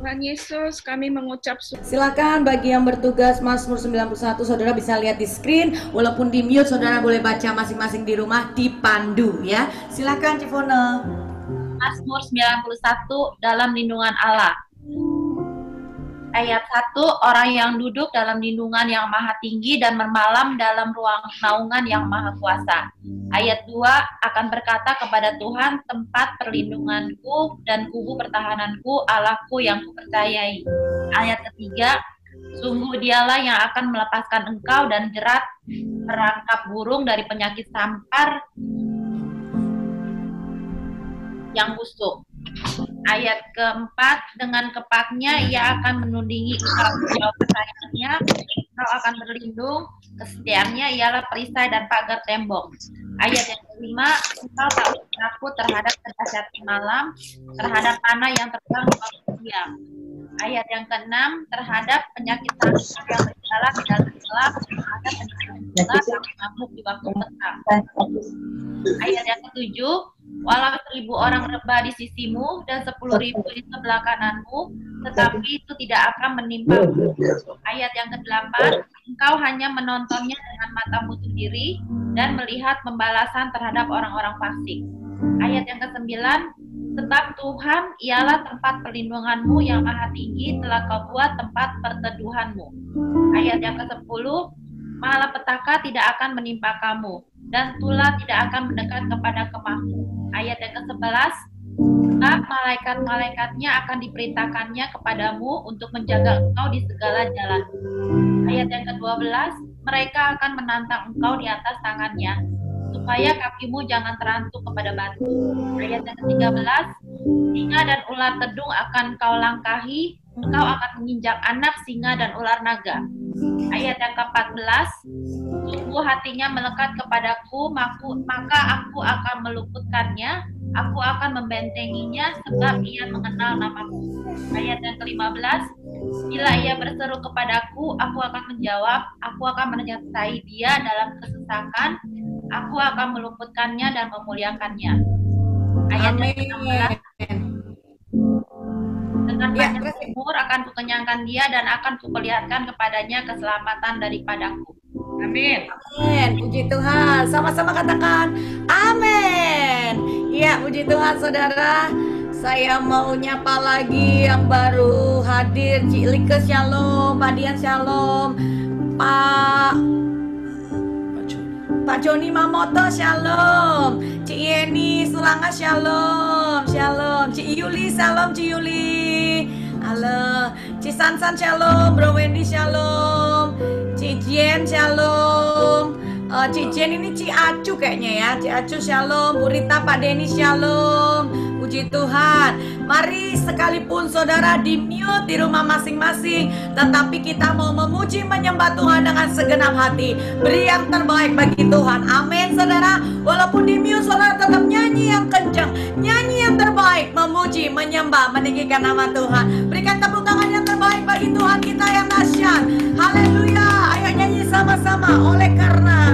Tuhan Yesus, kami mengucap Silakan bagi yang bertugas Mazmur 91, saudara bisa lihat di screen. Walaupun di mute, saudara boleh baca masing-masing di rumah, dipandu ya. Silakan Civona. Mazmur 91 dalam lindungan Allah. Ayat 1, orang yang duduk dalam lindungan yang maha tinggi dan bermalam dalam ruang naungan yang maha kuasa. Ayat 2, akan berkata kepada Tuhan, tempat perlindunganku dan kubu pertahananku, Allahku yang kupercayai. Ayat ketiga, sungguh dialah yang akan melepaskan engkau dan jerat perangkap burung dari penyakit sampar yang busuk. Ayat keempat, dengan kepaknya ia akan menundingi engkau jauh kesayangannya, engkau akan berlindung, kesetiaannya ialah perisai dan pagar tembok. Ayat yang kelima, engkau tak takut terhadap kedahsyatan malam, terhadap panah yang terbang di malam siang. Ayat yang keenam, terhadap penyakit sampar yang berjalan di dalam gelap, terhadap penyakit gula yang mengamuk di waktu petang. Ayat yang ketujuh, walau 1.000 orang rebah di sisimu dan 10.000 di sebelah kananmu, tetapi itu tidak akan menimpamu. Ayat yang ke-8, engkau hanya menontonnya dengan matamu sendiri dan melihat pembalasan terhadap orang-orang fasik. Ayat yang ke-9, sebab Tuhan ialah tempat perlindunganmu yang maha tinggi, telah kau buat tempat perteduhanmu. Ayat yang ke-10, malapetaka tidak akan menimpa kamu, dan tulah tidak akan mendekat kepada kemahmu. Ayat yang ke-11, sebab malaikat-malaikatnya akan diperintahkannya kepadamu untuk menjaga engkau di segala jalan. Ayat yang ke-12, mereka akan menantang engkau di atas tangannya, supaya kakimu jangan terantuk kepada batu. Ayat yang ke-13, singa dan ular tedung akan kau langkahi, engkau akan menginjak anak singa dan ular naga. Ayat yang ke-14, sungguh hatinya melekat kepadaku, maka aku akan meluputkannya, aku akan membentenginya, sebab ia mengenal namaku. Ayat yang ke-15, bila ia berseru kepadaku, aku akan menjawab, aku akan menyertai dia dalam kesesakan, aku akan meluputkannya dan memuliakannya. Ayat yang ke-16, dengan banyak umur akan kukenyangkan dia dan akan kuperlihatkan kepadanya keselamatan daripadaku. Amin. Amin. Puji Tuhan. Sama-sama katakan amin. Ya, puji Tuhan saudara. Saya mau nyapa lagi yang baru hadir. Cik Like shalom, Pak Dian shalom, Pak Joni Mamoto shalom, Cik Yeni Sulanga shalom, shalom, Cik Yuli shalom, Cik Yuli. Halo, Cik Sansan shalom, Bro Wendy shalom, Cik Jen shalom, Cik Jen ini Cik Acu kayaknya ya, Cik Acu shalom, Bu Rita, Pak Denny shalom. Puji Tuhan. Mari sekalipun saudara di mute di rumah masing-masing, tetapi kita mau memuji menyembah Tuhan dengan segenap hati. Beri yang terbaik bagi Tuhan. Amin saudara. Walaupun di mute saudara tetap nyanyi yang kencang, nyanyi yang terbaik, memuji, menyembah, meninggikan nama Tuhan. Berikan tepuk tangan yang terbaik bagi Tuhan kita yang dahsyat. Haleluya. Ayo nyanyi sama-sama. Oleh karena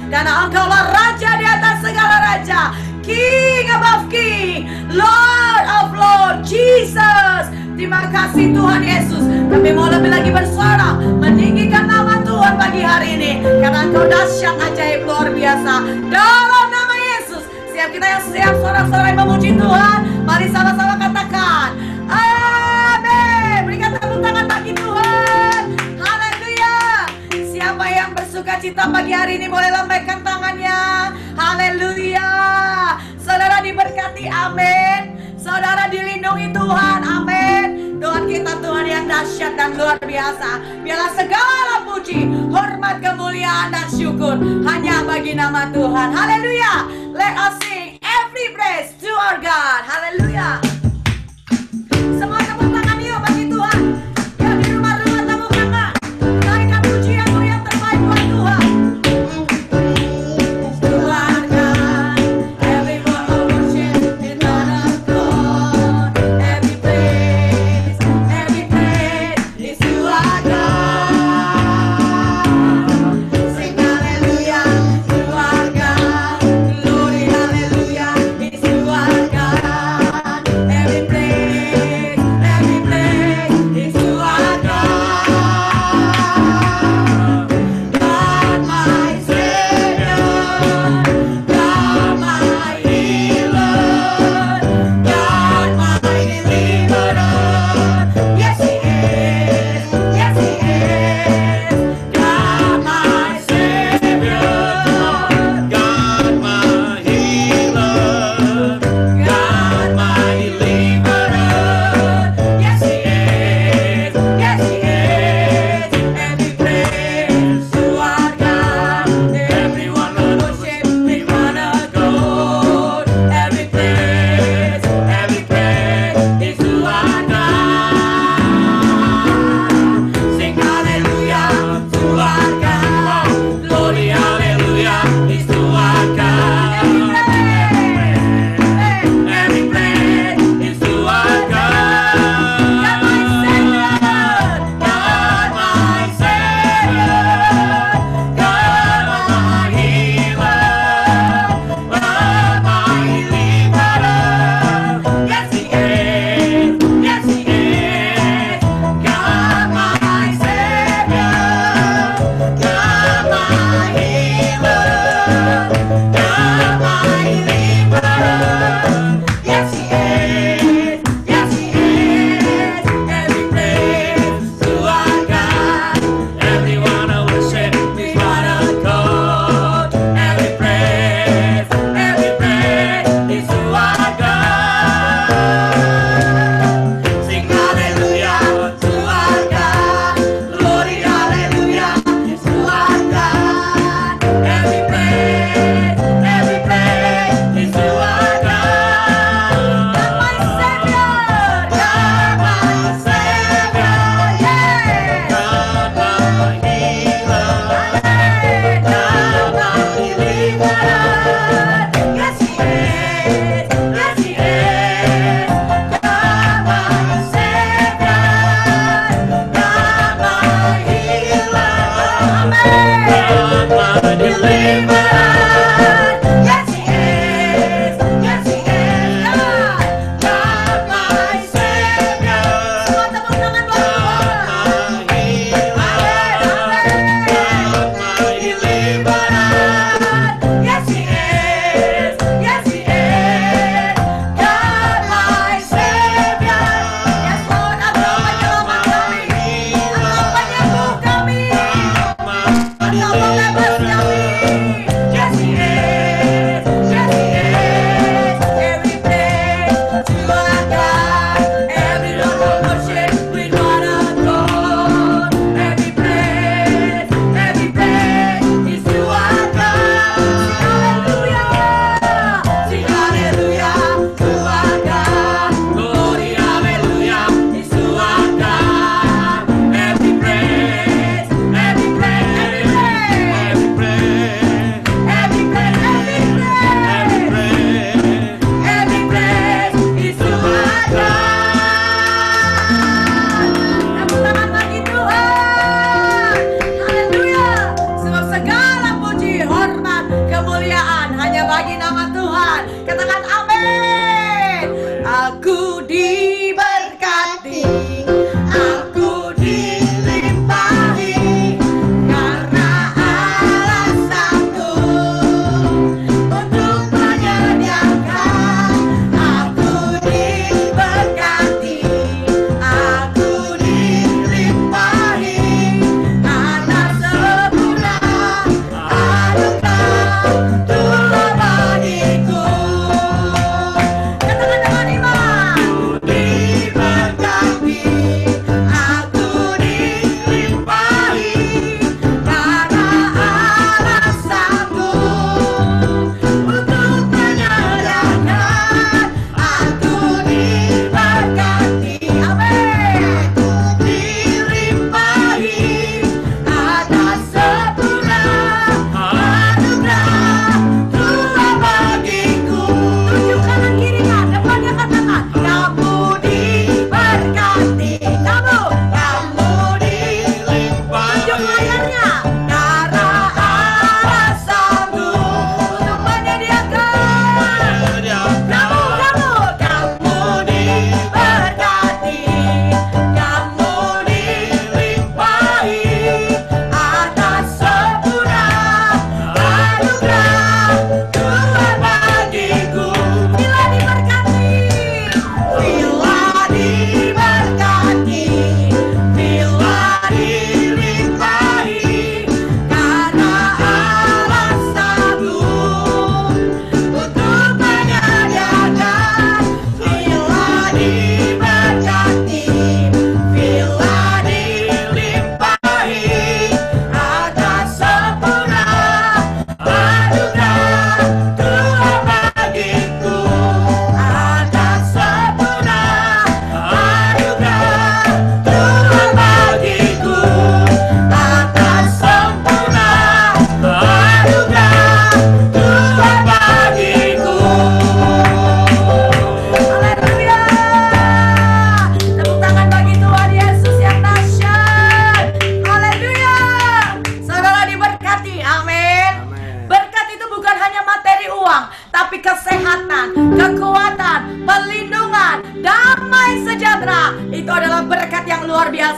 Karena Engkaulah Raja di atas segala raja, King above King, Lord of Lord, Jesus. Terima kasih Tuhan Yesus. Kami mau lebih lagi bersuara meninggikan nama Tuhan pagi hari ini, karena Engkau dahsyat, ajaib, luar biasa. Dalam nama Yesus, siap kita yang siap sorak-sorai memuji Tuhan. Mari sama-sama katakan amin. Berikan tepuk tangan bagi Tuhan. Haleluya. Siapa yang bersuka cita pagi hari ini boleh lambaikan tangannya. Haleluya. Saudara diberkati, amin. Saudara dilindungi Tuhan, amin. Tuhan kita Tuhan yang dahsyat dan luar biasa. Biarlah segala puji, hormat, kemuliaan dan syukur hanya bagi nama Tuhan. Haleluya. Let us sing every praise to our God. Haleluya. Semua tepuk tangan yuk bagi Tuhan. Ya, di rumah-rumah tepuk tangan. Naikkan pujian yang terbaik buat Tuhan. Tuhan God, every form of worship is not of God. Every praise is to our God. Sing hallelujah to our God. Glory hallelujah is to our God.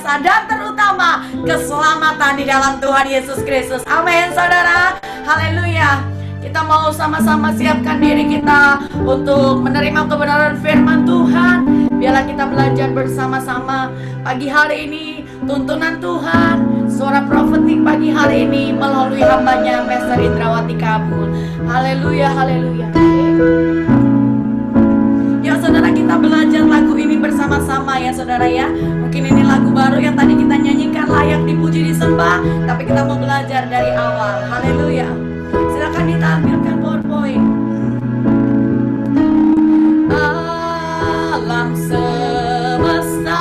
biasa, dan terutama keselamatan di dalam Tuhan Yesus Kristus. Amin, saudara. Haleluya. Kita mau sama-sama siapkan diri kita untuk menerima kebenaran firman Tuhan. Biarlah kita belajar bersama-sama pagi hari ini tuntunan Tuhan, suara profetik pagi hari ini melalui hambanya Pastor Indrawati Kabul. Haleluya, haleluya. Ya saudara, kita belajar lagu ini bersama-sama ya saudara ya. Mungkin ini lagu baru yang tadi kita nyanyikan, layak dipuji disembah, tapi kita mau belajar dari awal. Haleluya. Silakan ditampilkan PowerPoint. Alam semesta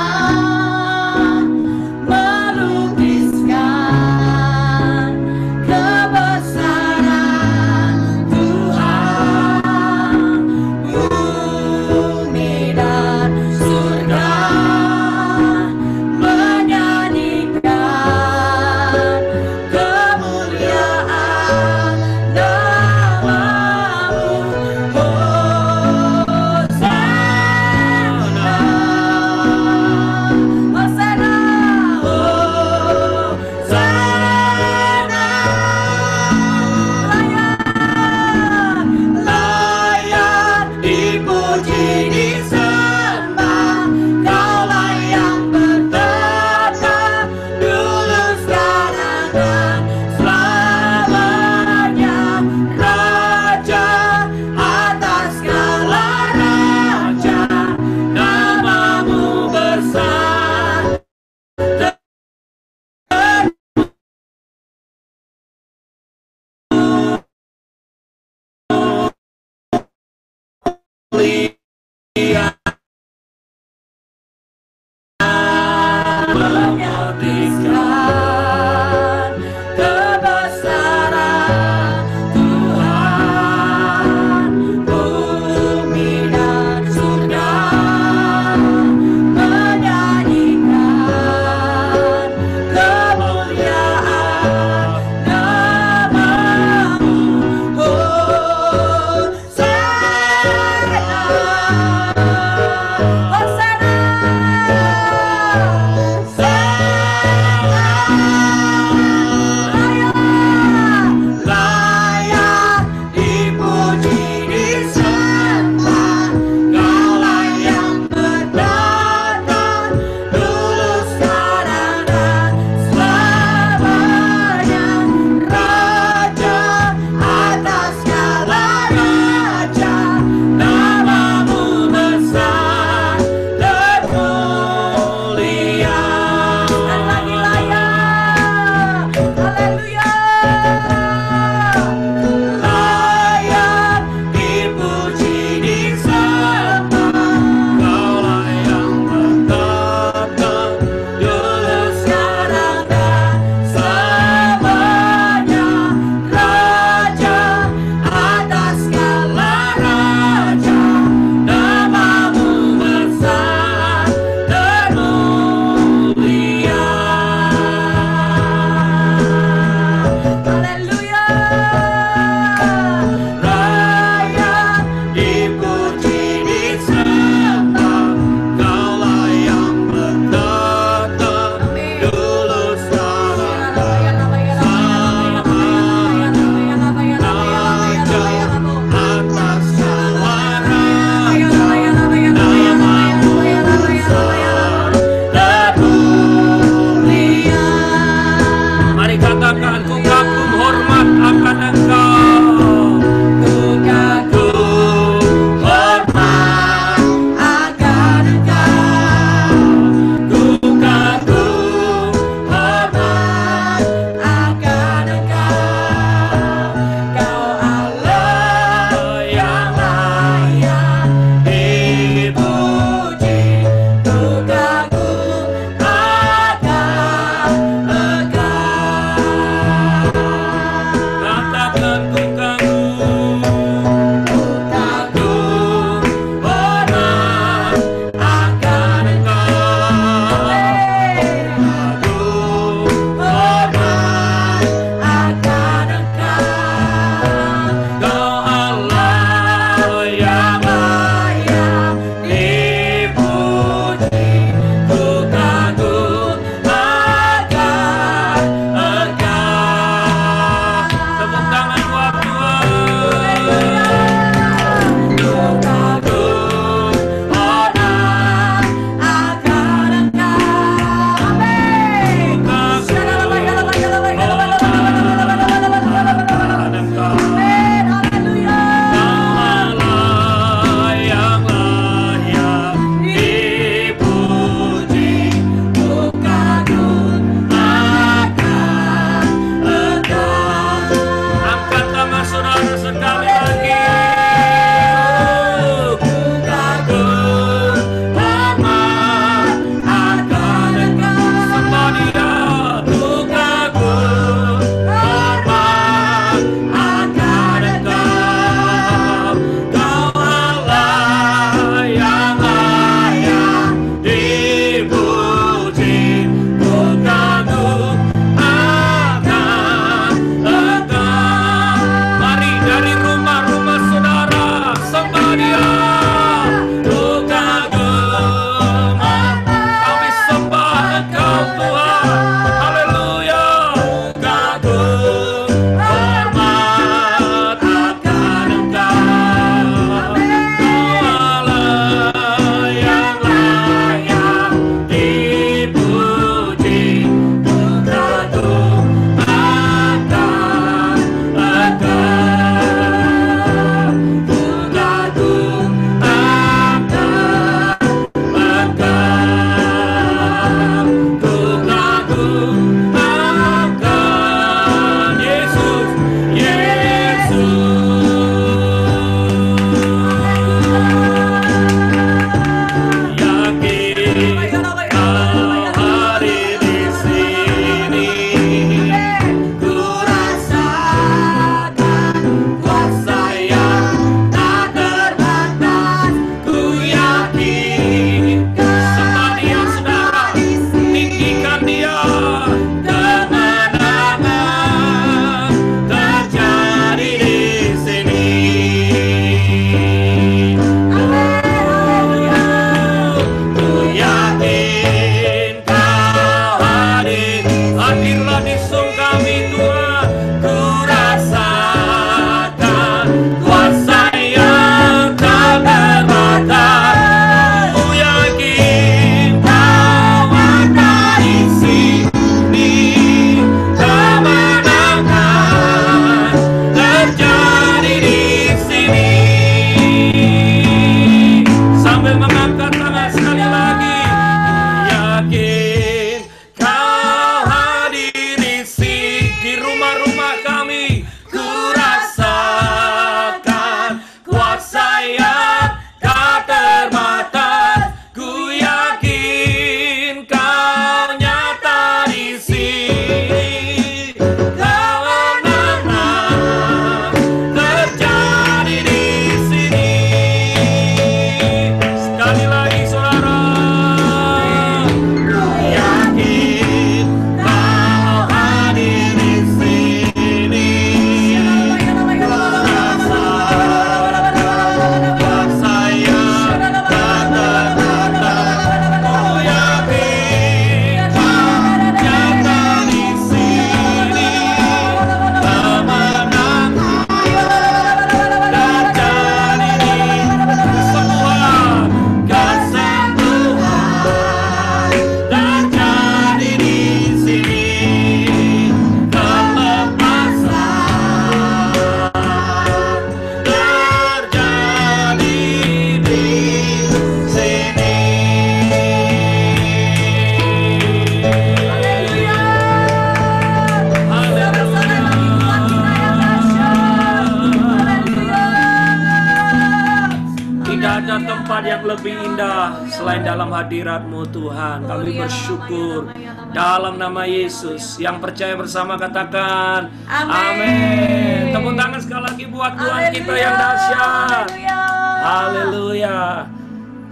melukiskan kebesaran Tuhan, bumi dan surga menyanyikan kemuliaan namamu. Hosana yang lebih indah selain dalam hadirat-Mu Tuhan. Kami bersyukur dalam nama Yesus. Yang percaya bersama katakan amin. Tepuk tangan sekali lagi buat Tuhan kita yang dahsyat. Haleluya.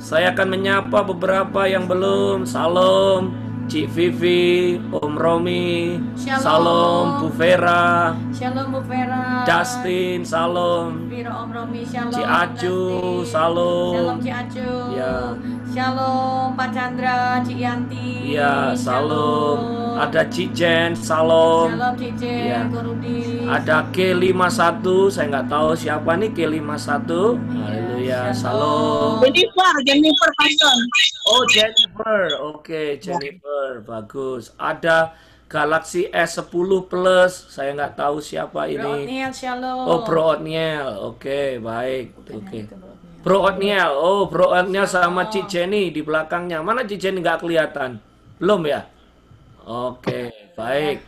Saya akan menyapa beberapa yang belum. Salam Cik Vivi, Om Romi, Salam Bu Vera, Shalom Bu Vera, Justin, Salam Om Romi, Shalom Cik Acu, Salam Shalom Cik Acu, ya. Shalom Pak Chandra, Cik Yanti, Ya, Salam. Ada Cik Jen, Salam. Shalom Cik Jen, Ya. Rudi. Ada K51, saya nggak tahu siapa nih K51. Haleluya, Salam. Jennifer Python. Oh, Jennifer. Oke, Jennifer. Bagus. Ada Galaxy S10 Plus. Saya nggak tahu siapa Bro ini. Otniel, Shalom. Oh, Bro Otniel. Oke, baik. Oke. Bro Otniel. Oh, Bro Otniel sama Cik Jenny di belakangnya. Mana Cik Jenny nggak kelihatan? Belum ya? Oke, baik.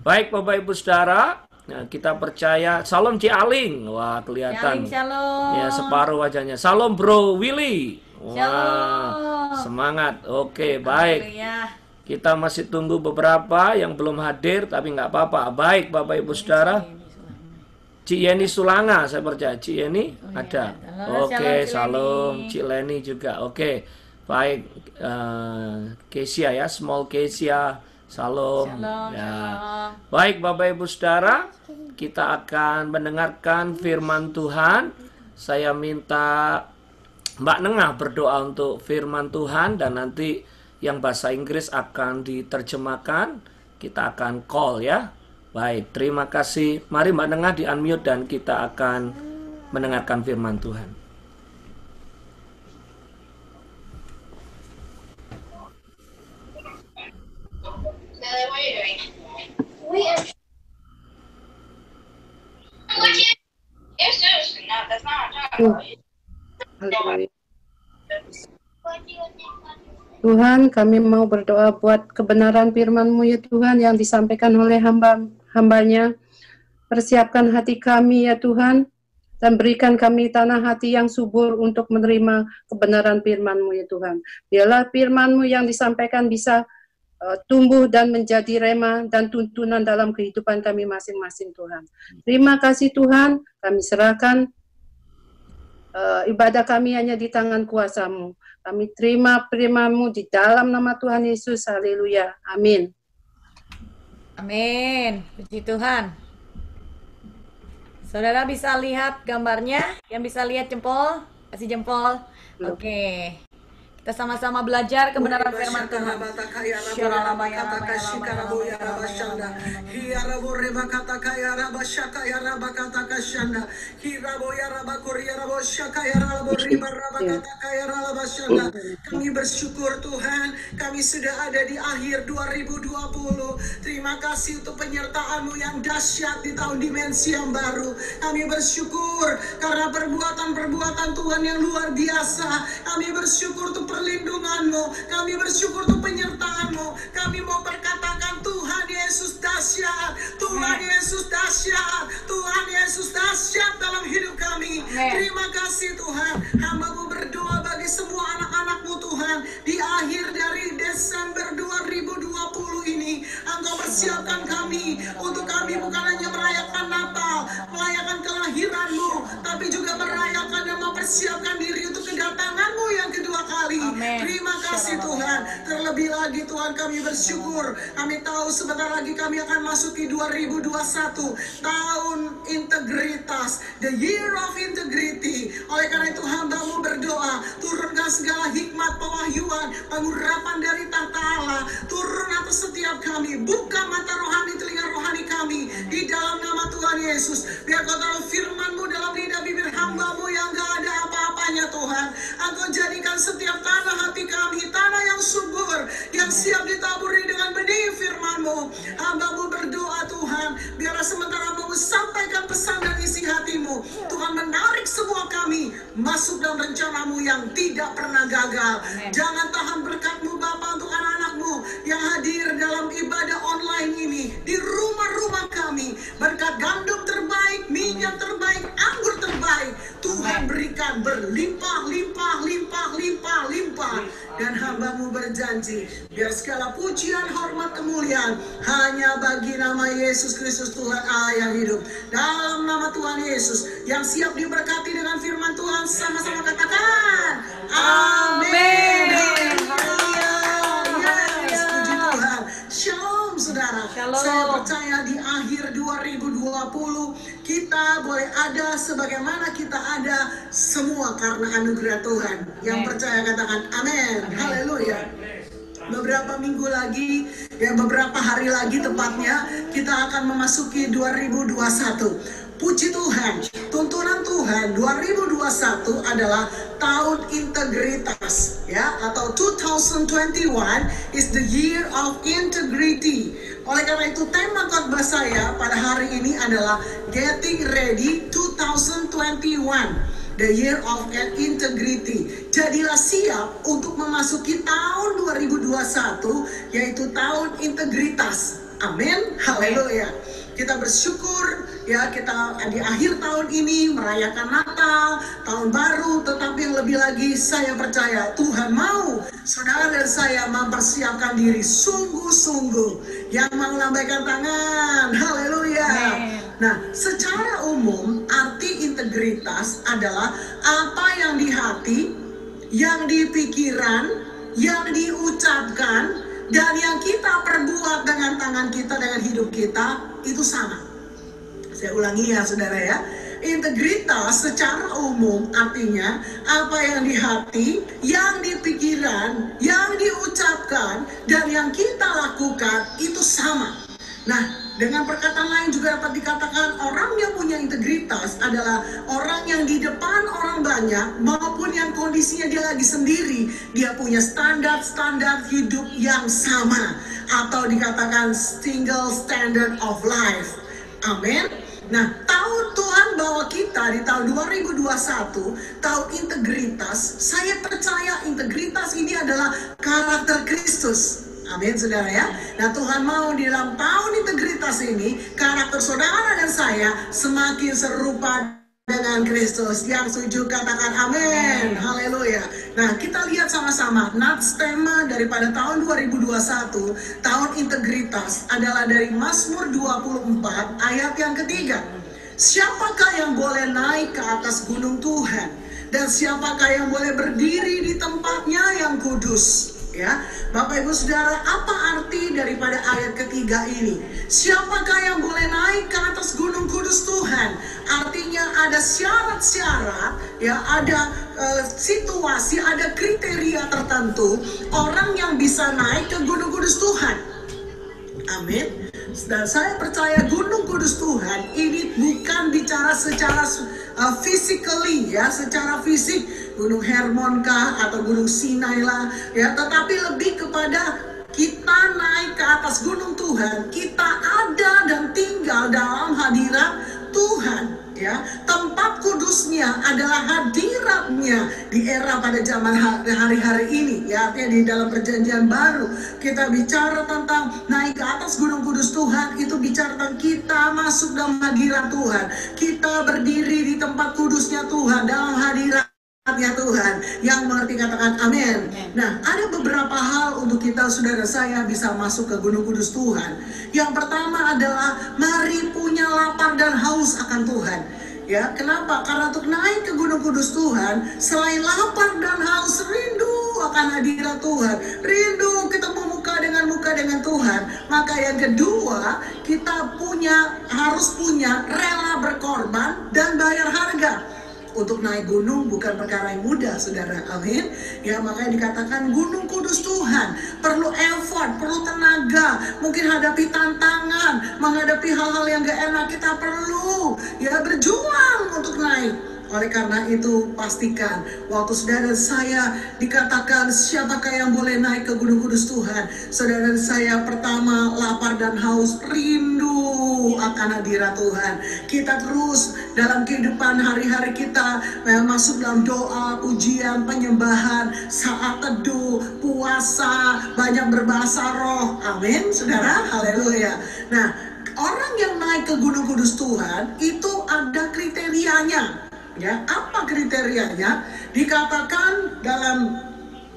Baik, Bapak Ibu Saudara. Nah, kita percaya. Salam Cik Aling. Wah, kelihatan. Shalom. Ya, separuh wajahnya. Salam Bro Willy. Wah, Shalom. semangat. Oke, baik. Haleluya. Kita masih tunggu beberapa yang belum hadir, tapi nggak apa-apa. Baik, Bapak Ibu Saudara. Cik Yeni Sulanga, saya percaya. Cik Yeni ada. Halo, Oke, shalom, Cik salam. Leni. Cik Leni juga. Oke, baik. Kesia ya, small Kesia. Salam. Shalom, Ya. shalom. Baik, Bapak Ibu Saudara, kita akan mendengarkan firman Tuhan. Saya minta Mbak Nengah berdoa untuk firman Tuhan dan nanti yang bahasa Inggris akan diterjemahkan. Kita akan call ya. Baik, terima kasih. Mari Mbak Nengah di-unmute dan kita akan mendengarkan firman Tuhan. Tuhan, kami mau berdoa buat kebenaran firman-Mu ya Tuhan yang disampaikan oleh hamba-hambanya. Persiapkan hati kami ya Tuhan, dan berikan kami tanah hati yang subur untuk menerima kebenaran firman-Mu ya Tuhan. Biarlah firman-Mu yang disampaikan bisa tumbuh dan menjadi rema dan tuntunan dalam kehidupan kami masing-masing Tuhan. Terima kasih Tuhan, kami serahkan ibadah kami hanya di tangan kuasa-Mu. Kami terima firman-Mu di dalam nama Tuhan Yesus. Haleluya. Amin. Amin. Puji Tuhan. Saudara bisa lihat gambarnya? Yang bisa lihat jempol? Kasih jempol. Oke. Kita sama-sama belajar kebenaran firman Tuhan. Kami bersyukur Tuhan, kami sudah ada di akhir 2020. Terima kasih untuk penyertaan-Mu yang dahsyat di tahun dimensi yang baru. Kami bersyukur karena perbuatan-perbuatan Tuhan yang luar biasa. Kami bersyukur untuk perlindungan-Mu, kami bersyukur untuk penyertaan-Mu. Kami mau berkatakan Tuhan Yesus dahsyat, Tuhan Yesus dahsyat, Tuhan Yesus dahsyat dalam hidup kami. Terima kasih Tuhan, hamba-Mu berdoa bagi semua anak-anak-Mu Tuhan, di akhir dari Desember 2020 ini, Engkau persiapkan kami, untuk kami bukan hanya merayakan Natal, merayakan kelahiran-Mu, tapi juga merayakan dan mempersiapkan diri untuk kedatangan-Mu yang kedua kali. Amen. Terima kasih Tuhan. Terlebih lagi Tuhan, kami bersyukur. Kami tahu sebentar lagi kami akan masuki 2021, tahun integritas, the year of integrity. Oleh karena itu hamba-Mu berdoa, turunkan segala hikmat, pewahyuan, pengurapan dari tahta Allah, turun atas setiap kami. Buka mata rohani, telinga rohani kami di dalam nama Tuhan Yesus. Biar Kau taruh firman-Mu dalam lidah bibir hamba-Mu yang gak ada apa-apanya Tuhan. Engkau jadikan setiap tanah hati kami tanah yang subur, yang siap ditaburi dengan benih firman-Mu. Hamba-Mu berdoa Tuhan, biarlah sementara Hamba-Mu sampaikan pesan dan isi hati-Mu, Tuhan menarik semua kami masuk dalam rencana-Mu yang tidak pernah gagal. Jangan tahan berkat-Mu Bapa untuk anak-anak-Mu yang hadir dalam ibadah online ini, di rumah-rumah kami. Berkat gandum terbaik, minyak terbaik, anggur terbaik, Tuhan berikan berlimpah, limpah, limpah, limpah hamba-Mu berjanji, biar segala pujian, hormat, kemuliaan hanya bagi nama Yesus Kristus Tuhan Allah yang hidup. Dalam nama Tuhan Yesus yang siap diberkati dengan firman Tuhan, sama-sama katakan amin. Yes, puji Tuhan. Shalom saudara. Shalom. Saya percaya di akhir 2020 kita boleh ada sebagaimana kita ada semua karena anugerah Tuhan. Yang percaya katakan amin. Haleluya. Beberapa minggu lagi, ya beberapa hari lagi tepatnya, kita akan memasuki 2021. Puji Tuhan, tuntunan Tuhan 2021 adalah tahun integritas, ya, atau 2021 is the year of integrity. Oleh karena itu tema khotbah saya pada hari ini adalah Getting Ready 2021. The year of integrity. Jadilah siap untuk memasuki tahun 2021, yaitu tahun integritas. Amin. Haleluya. Kita bersyukur ya, kita di akhir tahun ini merayakan Natal, tahun baru, tetapi yang lebih lagi saya percaya Tuhan mau saudara dan saya mempersiapkan diri sungguh-sungguh. Yang mau lambaikan tangan, haleluya. Nah, secara umum arti integritas adalah apa yang di hati, yang di pikiran, yang diucapkan, dan yang kita perbuat dengan tangan kita, dengan hidup kita, itu sama. Saya ulangi ya saudara ya. Integritas secara umum artinya apa yang di hati, yang di pikiran, yang diucapkan, dan yang kita lakukan itu sama. Nah, dengan perkataan lain juga dapat dikatakan orang yang punya integritas adalah orang yang di depan orang banyak maupun yang kondisinya dia lagi sendiri, dia punya standar hidup yang sama, atau dikatakan single standard of life. Amin. Nah, tahun Tuhan bawa kita di tahun 2021, tahun integritas. Saya percaya integritas ini adalah karakter Kristus. Amin saudara ya. Nah, Tuhan mau di dalam tahun integritas ini karakter saudara dan saya semakin serupa dengan Kristus. Yang setuju katakan amin. Haleluya. Nah, kita lihat sama-sama nats tema daripada tahun 2021, tahun integritas, adalah dari Mazmur 24 ayat yang ketiga. Siapakah yang boleh naik ke atas gunung Tuhan, dan siapakah yang boleh berdiri di tempatnya yang kudus? Ya, Bapak Ibu Saudara, apa arti daripada ayat ketiga ini? Siapakah yang boleh naik ke atas gunung kudus Tuhan? Artinya ada syarat-syarat, ya, ada situasi, ada kriteria tertentu orang yang bisa naik ke gunung kudus Tuhan. Amin. Dan saya percaya gunung kudus Tuhan ini bukan bicara secara physically, ya, secara fisik, gunung Hermon kah atau gunung Sinai lah, ya, tetapi lebih kepada kita naik ke atas gunung Tuhan, kita ada dan tinggal dalam hadirat Tuhan. Ya, tempat kudusnya adalah hadiratnya di era pada zaman hari-hari ini, ya, artinya di dalam perjanjian baru kita bicara tentang naik ke atas gunung kudus Tuhan, itu bicara tentang kita masuk dalam hadirat Tuhan, kita berdiri di tempat kudusnya Tuhan, dalam hadirat ya Tuhan. Yang mengerti katakan amin. Nah, ada beberapa hal untuk kita saudara saya bisa masuk ke gunung kudus Tuhan. Yang pertama adalah mari punya lapar dan haus akan Tuhan. Ya, kenapa? Karena untuk naik ke gunung kudus Tuhan, selain lapar dan haus, rindu akan hadirat Tuhan, rindu ketemu muka dengan Tuhan, maka yang kedua kita harus punya rela berkorban dan bayar harga. Untuk naik gunung bukan perkara yang mudah, saudara. Amin. Ya, makanya dikatakan gunung kudus Tuhan perlu effort, perlu tenaga, mungkin hadapi tantangan, menghadapi hal-hal yang gak enak, kita perlu ya berjuang untuk naik. Oleh karena itu pastikan waktu saudara saya dikatakan siapakah yang boleh naik ke gunung kudus Tuhan, saudara saya pertama lapar dan haus, rindu akan hadirat Tuhan. Kita terus dalam kehidupan hari-hari kita masuk dalam doa, pujian, penyembahan, saat teduh, puasa, banyak berbahasa roh. Amin saudara, haleluya. Nah, orang yang naik ke gunung kudus Tuhan itu ada kriterianya. Ya, apa kriterianya? Dikatakan dalam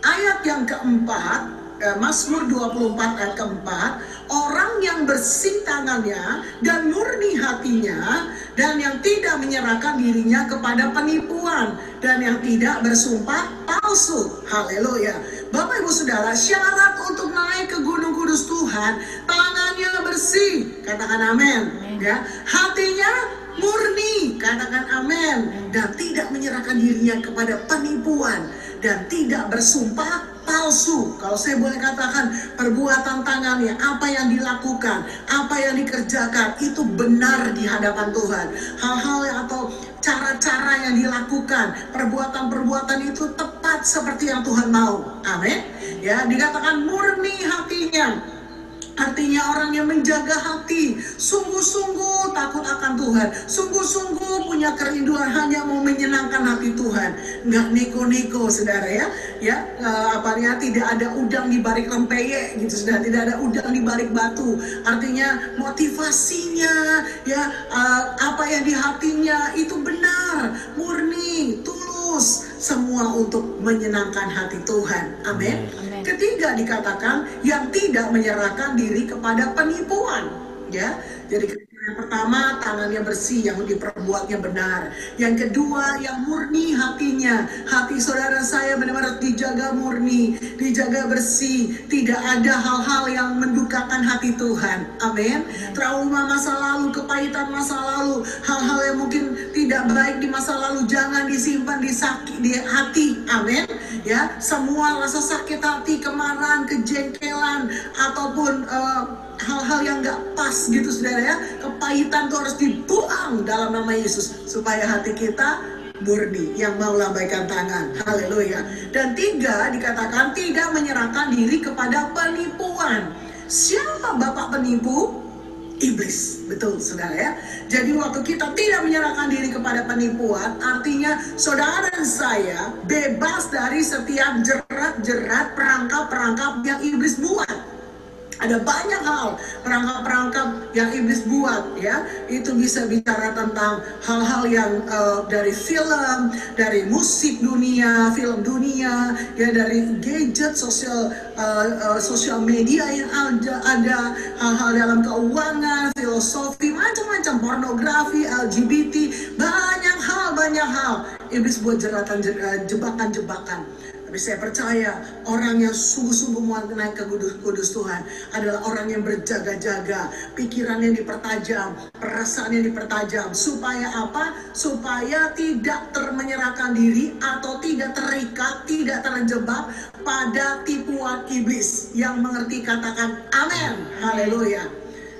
ayat yang keempat, Mazmur 24 ayat keempat, orang yang bersih tangannya dan murni hatinya, dan yang tidak menyerahkan dirinya kepada penipuan, dan yang tidak bersumpah palsu. Haleluya. Bapak Ibu Saudara, syarat untuk naik ke Gunung Kudus Tuhan, tangannya bersih, katakan amin. Ya, hatinya murni, katakan amin, dan tidak menyerahkan dirinya kepada penipuan, dan tidak bersumpah palsu. Kalau saya boleh katakan, perbuatan tangannya, apa yang dilakukan, apa yang dikerjakan, itu benar di hadapan Tuhan. Hal-hal atau cara-cara yang dilakukan, perbuatan-perbuatan itu tepat seperti yang Tuhan mau. Amin. Ya, dikatakan murni hatinya. Artinya orang yang menjaga hati, sungguh-sungguh takut akan Tuhan, sungguh-sungguh punya kerinduan hanya mau menyenangkan hati Tuhan, nggak neko-neko, saudara ya, tidak ada udang di balik rempeyek gitu, saudara, tidak ada udang di balik batu. Artinya motivasinya, ya, apa yang di hatinya itu benar, murni, tulus, semua untuk menyenangkan hati Tuhan. Amin. Ketiga dikatakan yang tidak menyerahkan diri kepada penipuan, ya. Jadi yang pertama, tangannya bersih, yang diperbuatnya benar. Yang kedua, yang murni hatinya. Hati saudara saya benar-benar dijaga murni, dijaga bersih. Tidak ada hal-hal yang mendukakan hati Tuhan. Amin. Trauma masa lalu, kepahitan masa lalu, hal-hal yang mungkin tidak baik di masa lalu jangan disimpan di hati. Amin. Ya, semua rasa sakit hati, kemarahan, kejengkelan, ataupun hal-hal yang gak pas gitu, saudara ya, kepahitan itu harus dibuang dalam nama Yesus, supaya hati kita murni, yang mau lambaikan tangan. Haleluya. Dan tiga dikatakan tidak menyerahkan diri kepada penipuan. Siapa bapak penipu? Iblis. Betul, saudara ya. Jadi waktu kita tidak menyerahkan diri kepada penipuan, artinya saudara dan saya bebas dari setiap jerat-jerat, perangkap-perangkap yang iblis buat. Ada banyak hal, perangkap-perangkap yang iblis buat, ya. Itu bisa bicara tentang hal-hal yang dari film, dari musik dunia, film dunia, ya, dari gadget, sosial media yang ada, hal-hal dalam keuangan, filosofi, macam-macam, pornografi, LGBT, banyak hal. Iblis buat jebakan-jebakan. Tapi saya percaya orang yang sungguh-sungguh mau naik ke kudus Tuhan adalah orang yang berjaga-jaga, pikirannya dipertajam, perasaannya dipertajam. Supaya apa? Supaya tidak menyerahkan diri atau tidak terikat, tidak terjebak pada tipuan iblis. Yang mengerti katakan amin. Haleluya.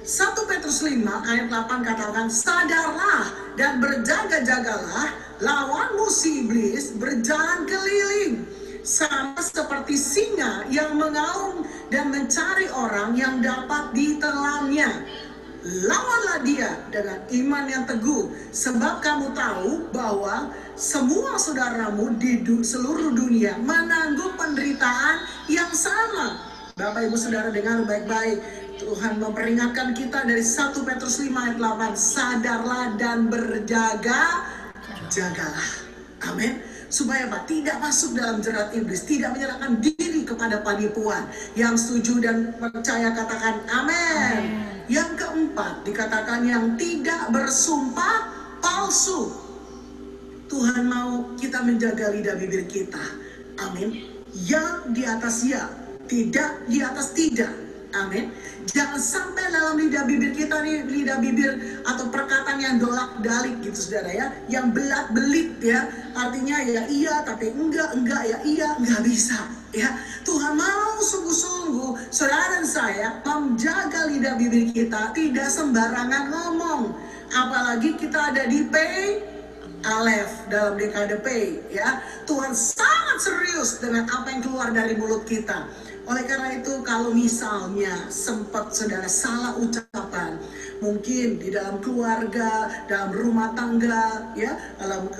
1 Petrus 5 ayat 8 katakan, sadarlah dan berjaga-jagalah, lawanmu si iblis berjalan keliling sama seperti singa yang mengaum dan mencari orang yang dapat ditelannya. Lawanlah dia dengan iman yang teguh, sebab kamu tahu bahwa semua saudaramu di seluruh dunia menanggung penderitaan yang sama. Bapak Ibu Saudara dengar baik-baik, Tuhan memperingatkan kita dari 1 Petrus 5 ayat 8, sadarlah dan berjaga-jagalah. Amin. Supaya apa? Tidak masuk dalam jerat iblis, tidak menyerahkan diri kepada penipuan. Yang setuju dan percaya katakan amin. Yang keempat dikatakan yang tidak bersumpah palsu. Tuhan mau kita menjaga lidah bibir kita. Amin. Yang di atas ya, tidak di atas tidak. Amin. Jangan sampai dalam lidah bibir kita nih, lidah bibir atau perkataan yang dolak-dalik gitu, saudara ya, yang belat-belit ya, artinya ya iya tapi enggak ya iya, enggak bisa ya. Tuhan mau sungguh-sungguh saudara dan saya menjaga lidah bibir kita, tidak sembarangan ngomong, apalagi kita ada di Aleph dalam dekade P ya. Tuhan sangat serius dengan apa yang keluar dari mulut kita. Oleh karena itu, kalau misalnya sempat saudara salah ucapan, mungkin di dalam keluarga, dalam rumah tangga, ya, dalam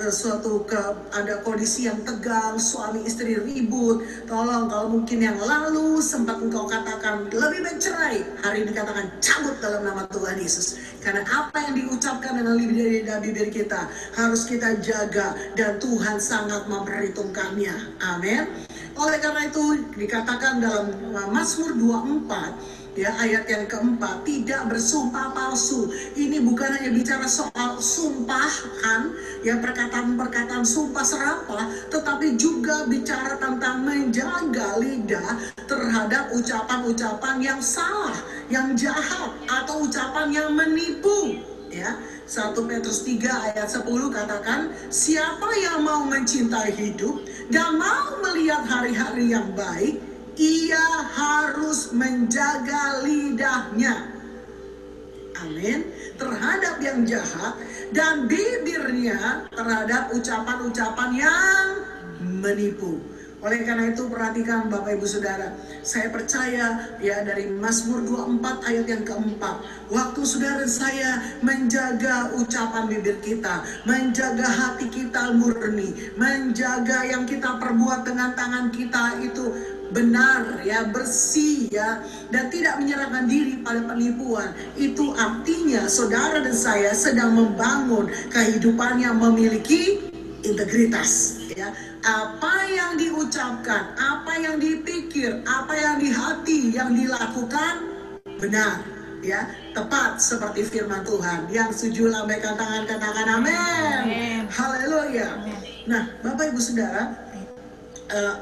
ada kondisi yang tegang, suami istri ribut, tolong kalau mungkin yang lalu sempat engkau katakan lebih baik cerai, hari ini katakan cabut dalam nama Tuhan Yesus. Karena apa yang diucapkan dengan lidah bibir kita harus kita jaga dan Tuhan sangat memperhitungkannya. Amin. Oleh karena itu dikatakan dalam Mazmur 24 ya, ayat yang keempat, tidak bersumpah palsu. Ini bukan hanya bicara soal sumpahan, ya, perkataan-perkataan sumpah serapah, tetapi juga bicara tentang menjaga lidah terhadap ucapan-ucapan yang salah, yang jahat, atau ucapan yang menipu. Ya, 1 Petrus 3 ayat 10 katakan, siapa yang mau mencintai hidup dan mau melihat hari-hari yang baik, ia harus menjaga lidahnya, amin, terhadap yang jahat, dan bibirnya terhadap ucapan-ucapan yang menipu. Oleh karena itu perhatikan Bapak Ibu Saudara, saya percaya ya dari Mazmur 24 ayat yang keempat, waktu saudara saya menjaga ucapan bibir kita, menjaga hati kita murni, menjaga yang kita perbuat dengan tangan kita itu benar ya, bersih ya, dan tidak menyerahkan diri pada penipuan, itu artinya saudara dan saya sedang membangun kehidupan yang memiliki integritas ya. Apa yang diucapkan, apa yang dipikir, apa yang di hati, yang dilakukan benar ya, tepat seperti firman Tuhan. Yang setuju lambaikan tangan, katakan amin. Haleluya. Nah Bapak Ibu Saudara,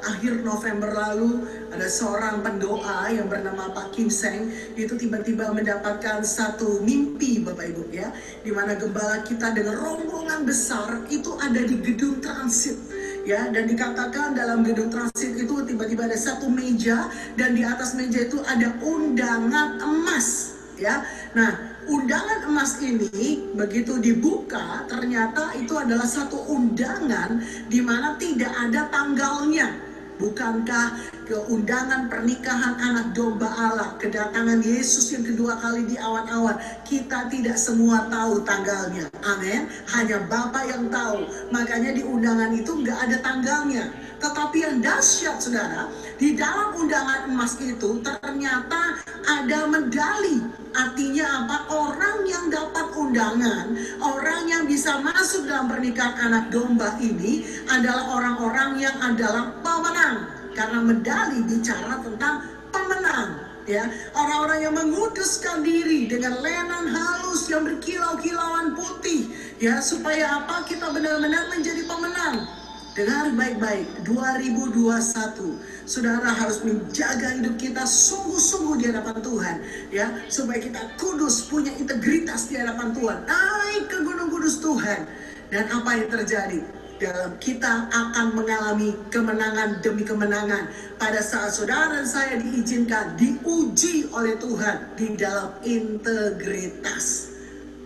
akhir November lalu ada seorang pendoa yang bernama Pak Kim Seng, itu tiba-tiba mendapatkan satu mimpi Bapak Ibu ya, di mana gembala kita dengan rombongan besar itu ada di gedung transit ya, dan dikatakan dalam gedung transit itu tiba-tiba ada satu meja, dan di atas meja itu ada undangan emas ya. Nah undangan emas ini begitu dibuka, ternyata itu adalah satu undangan di mana tidak ada tanggalnya. Bukankah keundangan pernikahan anak domba Allah, kedatangan Yesus yang kedua kali di awan-awan, kita tidak semua tahu tanggalnya, amin, hanya Bapa yang tahu. Makanya di undangan itu nggak ada tanggalnya. Tetapi yang dahsyat saudara, di dalam undangan emas itu ternyata ada medali. Artinya apa? Orang yang dapat undangan, orang yang bisa masuk dalam pernikahan anak domba ini adalah orang-orang yang adalah pemenang. Karena medali bicara tentang pemenang ya, orang-orang yang menguduskan diri dengan lenan halus yang berkilau-kilauan putih ya, supaya apa? Kita benar-benar menjadi pemenang. Dengar baik-baik, 2021 saudara harus menjaga hidup kita sungguh-sungguh di hadapan Tuhan ya, supaya kita kudus, punya integritas di hadapan Tuhan, naik ke gunung kudus Tuhan. Dan apa yang terjadi? Dalam kita akan mengalami kemenangan demi kemenangan pada saat saudara dan saya diizinkan diuji oleh Tuhan di dalam integritas,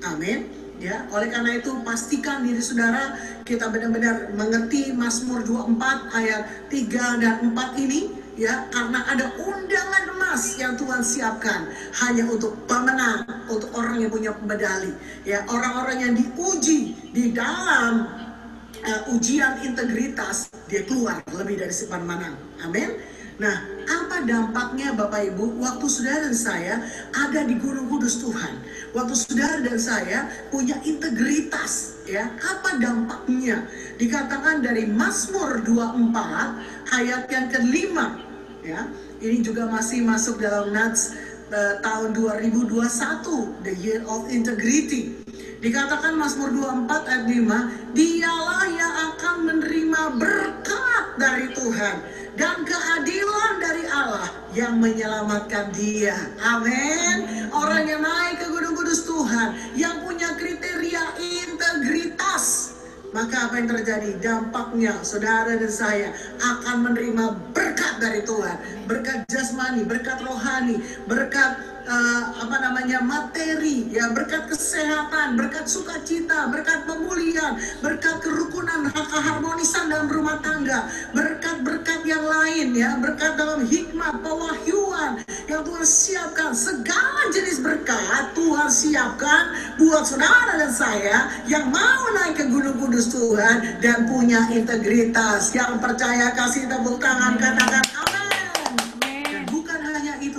amin. Ya, oleh karena itu pastikan diri saudara kita benar-benar mengerti Mazmur 24 ayat 3 dan 4 ini ya, karena ada undangan emas yang Tuhan siapkan hanya untuk pemenang, untuk orang yang punya medali ya, orang-orang yang diuji di dalam ujian integritas, dia keluar lebih dari simpan manang, amin. Nah, apa dampaknya Bapak Ibu waktu saudara dan saya ada di gunung kudus Tuhan? Waktu saudara dan saya punya integritas ya, apa dampaknya? Dikatakan dari Mazmur 24 ayat yang kelima ya. Ini juga masih masuk dalam Nats tahun 2021, the year of integrity. Dikatakan Mazmur 24 ayat 5, dialah yang akan menerima berkat dari Tuhan dan keadilan dari Allah yang menyelamatkan dia, amin. Orang yang naik ke gunung kudus Tuhan, yang punya kriteria integritas, maka apa yang terjadi? Dampaknya saudara dan saya akan menerima berkat dari Tuhan, berkat jasmani, berkat rohani, berkat materi ya, berkat kesehatan, berkat sukacita, berkat pemulihan, berkat kerukunan, keharmonisan dalam rumah tangga, berkat-berkat yang lain ya, berkat dalam hikmat, pewahyuan yang Tuhan siapkan. Segala jenis berkat Tuhan siapkan buat saudara dan saya yang mau naik ke gunung kudus Tuhan dan punya integritas. Yang percaya kasih tepuk tangan, katakan amin.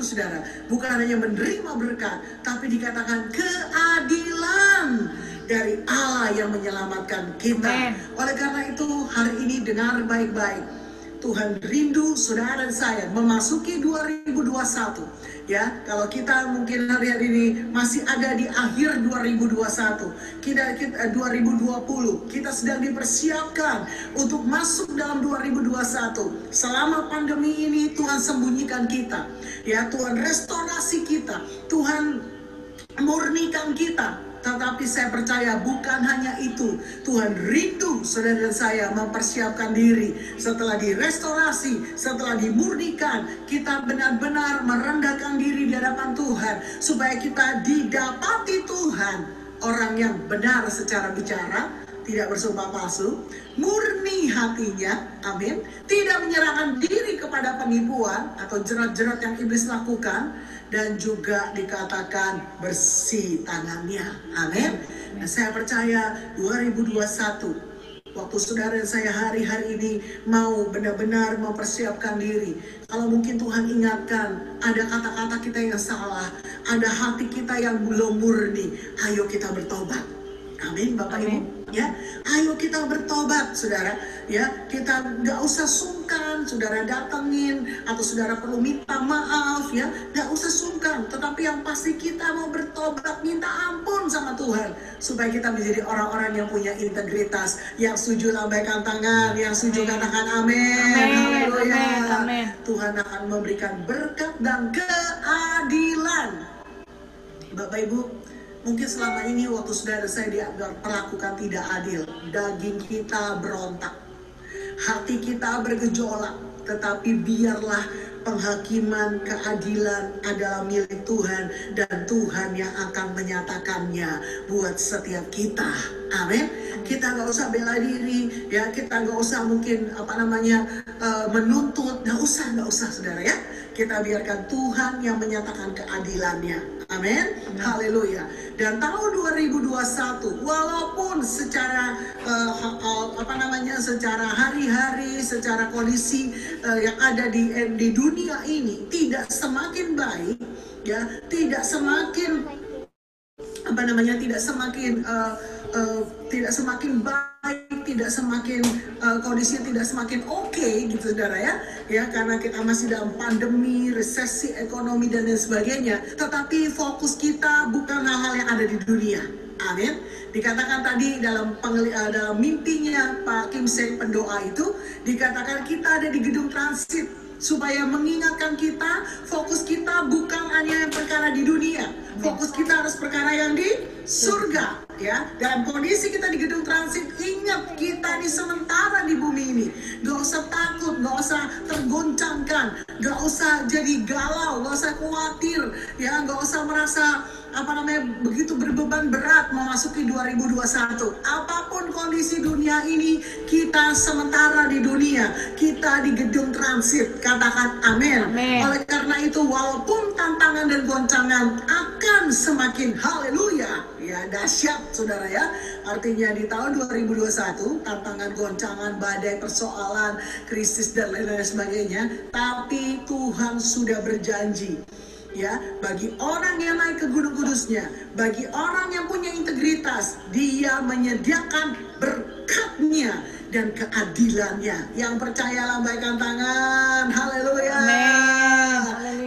Saudara, bukan hanya menerima berkat, tapi dikatakan keadilan dari Allah yang menyelamatkan kita. Amen. Oleh karena itu hari ini dengar baik-baik, Tuhan rindu saudara dan saya memasuki 2021. Ya, kalau kita mungkin hari-hari ini masih ada di akhir 2021, kita 2020, kita sedang dipersiapkan untuk masuk dalam 2021. Selama pandemi ini Tuhan sembunyikan kita. Ya, Tuhan restorasi kita. Tuhan murnikan kita. Tetapi saya percaya bukan hanya itu. Tuhan rindu saudara dan saya mempersiapkan diri. Setelah direstorasi, setelah dimurnikan, kita benar-benar merendahkan diri di hadapan Tuhan. Supaya kita didapati Tuhan. Orang yang benar secara bicara, tidak bersumpah palsu, murni hatinya, amin, tidak menyerahkan diri kepada penipuan atau jerat-jerat yang iblis lakukan, dan juga dikatakan bersih tangannya, amin. Nah, saya percaya 2021, waktu saudara dan saya hari-hari ini mau benar-benar mempersiapkan diri. Kalau mungkin Tuhan ingatkan, ada kata-kata kita yang salah, ada hati kita yang belum murni, ayo kita bertobat. Amin, Bapak Ibu. Ya, ayo kita bertobat, saudara. Ya, kita nggak usah sungkan, saudara datengin atau saudara perlu minta maaf, ya, nggak usah sungkan. Tetapi yang pasti kita mau bertobat, minta ampun sama Tuhan, supaya kita menjadi orang-orang yang punya integritas. Yang setuju lambaikan tangan, yang setuju katakan amin. Haleluya. Tuhan akan memberikan berkat dan keadilan. Bapak Ibu, mungkin selama ini waktu saudara saya diperlakukan tidak adil, daging kita berontak, hati kita bergejolak, tetapi biarlah penghakiman keadilan adalah milik Tuhan, dan Tuhan yang akan menyatakannya buat setiap kita. Amin. Kita nggak usah bela diri, ya, kita nggak usah mungkin menuntut, nggak usah saudara, ya. Kita biarkan Tuhan yang menyatakan keadilannya. Amin. Haleluya. Dan tahun 2021, walaupun secara secara hari-hari, secara kondisi yang ada di dunia ini tidak semakin baik, ya, tidak semakin tidak semakin baik, tidak semakin kondisinya tidak semakin oke, gitu saudara, ya. Ya, karena kita masih dalam pandemi, resesi ekonomi dan lain sebagainya. Tetapi fokus kita bukan hal-hal yang ada di dunia. Amin. Dikatakan tadi dalam mimpinya Pak Kim Seng pendoa itu, dikatakan kita ada di gedung transit, supaya mengingatkan kita, fokus kita bukan hanya yang perkara di dunia, fokus kita harus perkara yang di surga, ya. Dalam kondisi kita di gedung transit, ingat kita di sementara di bumi ini. Gak usah takut, gak usah tergoncangkan, gak usah jadi galau, gak usah khawatir, ya, gak usah merasa begitu berbeban berat memasuki 2021. Apapun kondisi dunia ini, kita sementara di dunia, kita di gedung transit. Katakan amin. Oleh karena itu, walaupun tantangan dan goncangan akan semakin haleluya, ya, dahsyat saudara, ya. Artinya di tahun 2021 tantangan, goncangan, badai, persoalan, krisis dan lain-lain sebagainya, tapi Tuhan sudah berjanji, ya, bagi orang yang naik ke gunung kudusnya, bagi orang yang punya integritas, Dia menyediakan berkat-Nya dan keadilannya. Yang percaya lambaikan tangan. Haleluya.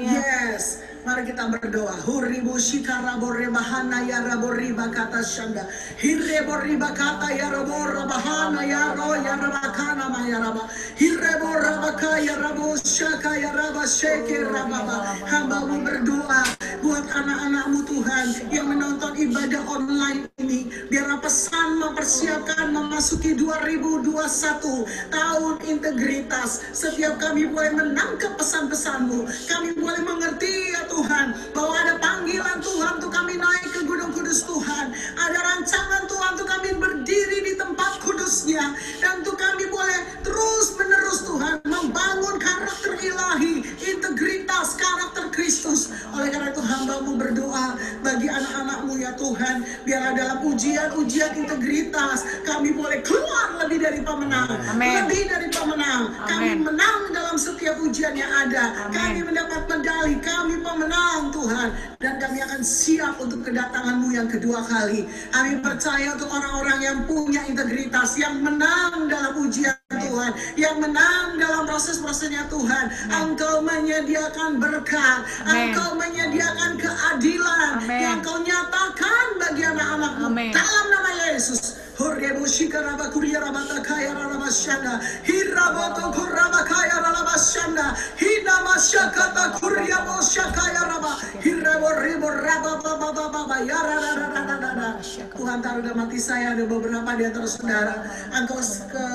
Yes. Mari kita berdoa. Huribu shikara borre bahana ya rabori bakata shanda. Hirre borri bakata ya rabora bahana ya ro ya rabakana ma ya raba. Hirre borra baka ya rabo shaka ya raba sheke rababa. Hambamu berdoa buat anak-anakmu Tuhan yang menonton ibadah online ini. Biarlah pesan mempersiapkan memasuki 2021, tahun integritas. Setiap kami boleh menangkap pesan-pesanmu. Kami boleh mengerti, ya Tuhan, bahwa ada panggilan Tuhan untuk kami naik ke gunung kudus Tuhan. Ada rancangan Tuhan untuk kami berdiri di tempat kudusnya. Dan untuk kami boleh terus menerus Tuhan membangun karakter ilahi, integritas karakter Kristus. Oleh karena itu hamba-Mu berdoa bagi anak-anak-Mu, ya Tuhan, biarlah dalam ujian-ujian integritas kami boleh keluar lebih dari pemenang. Lebih dari pemenang. Kami menang dalam setiap ujian yang ada. Kami mendapat medali, kami pemenang Tuhan, dan kami akan siap untuk kedatangan-Mu yang kedua kali. Kami percaya untuk orang-orang yang punya integritas, yang menang dalam ujian Tuhan. Tuhan, yang menang dalam proses-prosesnya Tuhan. Engkau menyediakan berkat, Engkau menyediakan keadilan yang Kau nyatakan bagi anak-anak-Mu dalam nama Yesus. Horebo shikaraba kuria rabata kaya raba shanda, hirabato kuraba kaya raba shanda, hinama shakata kuria bo shakaya raba, hirebo ribo raba baba baba ya rada. Tuhan taruh dalam hati saya ada beberapa di antara saudara, engkau ke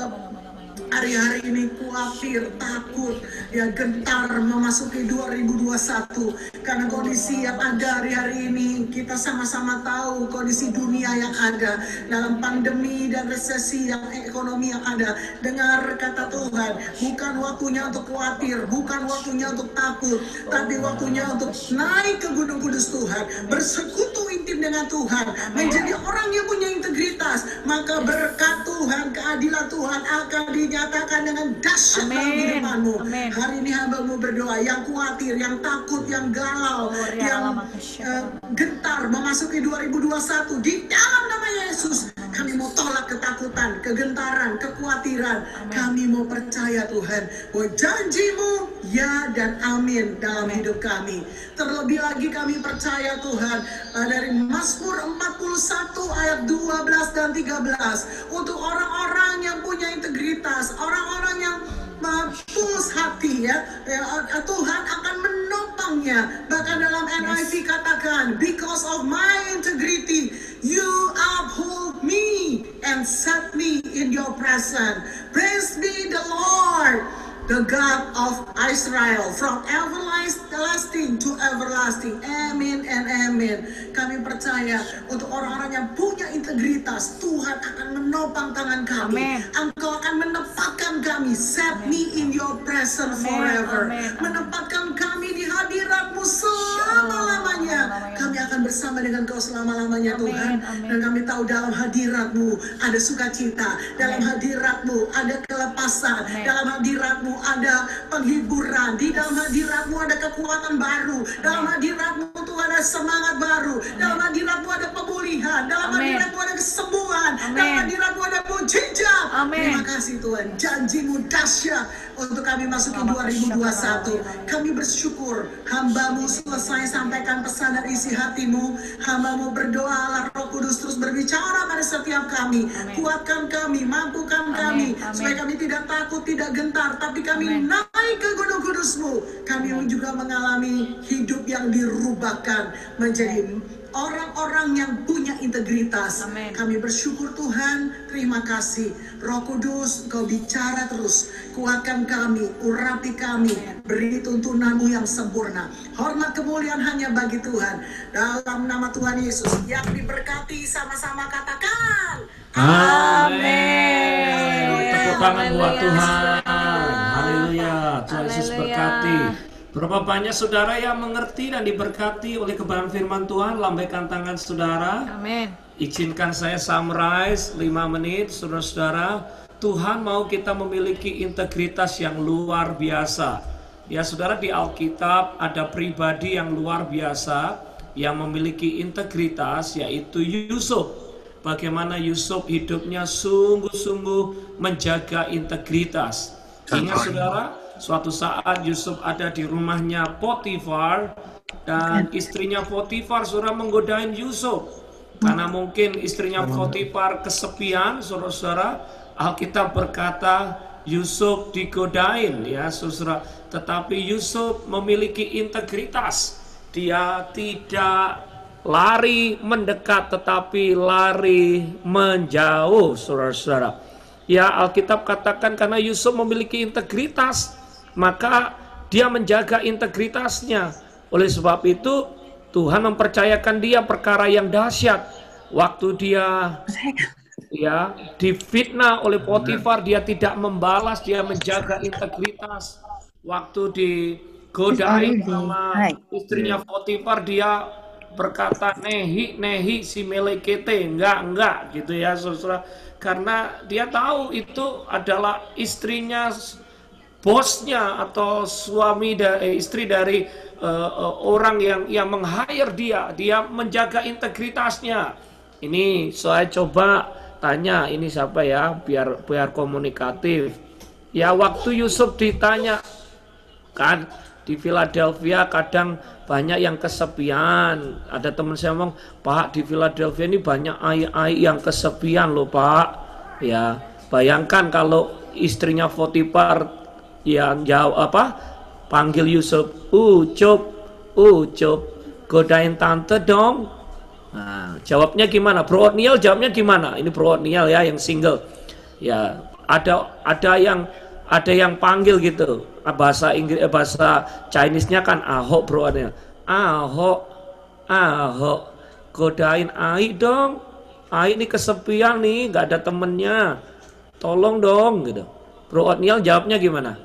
hari-hari ini khawatir, takut, ya gentar memasuki 2021 karena kondisi yang ada hari-hari ini. Kita sama-sama tahu kondisi dunia yang ada dalam pandemi dan resesi yang ekonomi yang ada. Dengar kata Tuhan, bukan waktunya untuk khawatir, bukan waktunya untuk takut, tapi waktunya untuk naik ke Gunung Kudus Tuhan, bersekutu intim dengan Tuhan, menjadi orang yang punya integritas. Maka berkat Tuhan, keadilan Tuhan akan dinyatakan dengan dahsyat dalam kehidupanmu. Hari ini hamba-Mu berdoa, yang khawatir, yang takut, yang galau, yang gentar memasuki 2021, di dalam nama Yesus kami mau tolak ketakutan, kegentaran, kekhawatiran. Kami mau percaya Tuhan bahwa janji-Mu ya dan amin dalam hidup kami. Terlebih lagi kami percaya Tuhan dari Mazmur 41 ayat 12 dan 13, untuk orang-orang yang punya integritas, orang-orang yang tulus hati, ya, Tuhan akan menopangnya. Bahkan dalam NIV katakan, because of my integrity you uphold me and set me in your presence. Praise be the Lord, the God of Israel, from everlasting to everlasting. Amin and amin. Kami percaya untuk orang-orang yang punya integritas, Tuhan akan menopang tangan kami. Engkau akan menempatkan kami, set me in your presence forever. Menempatkan kami di hadirat-Mu selama-lamanya. Kami akan bersama dengan Kau selama-lamanya Tuhan. Dan kami tahu dalam hadirat-Mu ada sukacita, dalam hadirat-Mu ada kelepasan, dalam hadirat-Mu ada penghiburan, di dalam hadirat-Mu ada kekuatan baru, dalam hadirat-Mu Tuhan ada semangat baru, dalam hadirat-Mu ada pemulihan, dalam hadirat-Mu ada kesembuhan, dalam hadirat-Mu ada mujizat. Terima kasih Tuhan, janji-Mu dahsyat untuk kami masuki 2021. Kami bersyukur hamba-Mu selesai sampaikan pesan dan isi hati-Mu. Hamba-Mu berdoa, Allah Roh Kudus terus berbicara pada setiap kami. Kuatkan kami, mampukan kami, supaya kami tidak takut, tidak gentar, tapi kami naik ke Gunung Kudus-Mu. Kami juga mengalami hidup yang dirubahkan menjadi orang-orang yang punya integritas. Kami bersyukur Tuhan, terima kasih. Roh Kudus, Kau bicara terus, kuatkan kami, urapi kami, beri tuntunan-Mu yang sempurna. Hormat kemuliaan hanya bagi Tuhan. Dalam nama Tuhan Yesus yang diberkati, sama-sama katakan amin. Tepuk tangan buat Tuhan. Haleluya. Tuhan Yesus berkati. Berapa banyak saudara yang mengerti dan diberkati oleh kebenaran firman Tuhan? Lambaikan tangan saudara. Amin. Izinkan saya summarize 5 menit, saudara-saudara. Tuhan mau kita memiliki integritas yang luar biasa. Ya saudara, di Alkitab ada pribadi yang luar biasa yang memiliki integritas, yaitu Yusuf. Bagaimana Yusuf hidupnya sungguh-sungguh menjaga integritas. Ingat saudara, suatu saat Yusuf ada di rumahnya Potifar, dan istrinya Potifar saudara menggodain Yusuf. Karena mungkin istrinya Potifar kesepian, saudara-saudara, Alkitab berkata Yusuf digodain, ya saudara. Tetapi Yusuf memiliki integritas. Dia tidak lari mendekat, tetapi lari menjauh, saudara-saudara. Ya, Alkitab katakan karena Yusuf memiliki integritas, maka dia menjaga integritasnya. Oleh sebab itu, Tuhan mempercayakan dia perkara yang dahsyat. Waktu dia difitnah oleh Potifar, dia tidak membalas, dia menjaga integritas. Waktu digodain sama istrinya Potifar, dia berkata nehi si melekete, enggak gitu ya saudara. Karena dia tahu itu adalah istrinya bosnya atau istri dari orang yang meng-hire dia menjaga integritasnya. Ini saya coba tanya, ini siapa ya, biar komunikatif. Ya waktu Yusuf ditanya kan di Philadelphia kadang banyak yang kesepian. Ada teman saya ngomong, Pak, di Philadelphia ini banyak ai-ai yang kesepian loh Pak. Ya bayangkan kalau istrinya Potifar yang jawab panggil Yusuf, Ucup, godain tante dong. Nah, jawabnya gimana? Bro Otniel jawabnya gimana? Ini Bro Otniel ya yang single. Ya, ada yang panggil gitu. Bahasa Inggris bahasa Chinese-nya kan ahok Bro Otniel. Ahok. Godain Ai dong. Ai ini kesepian nih, nggak ada temennya. Tolong dong gitu. Bro Otniel jawabnya gimana?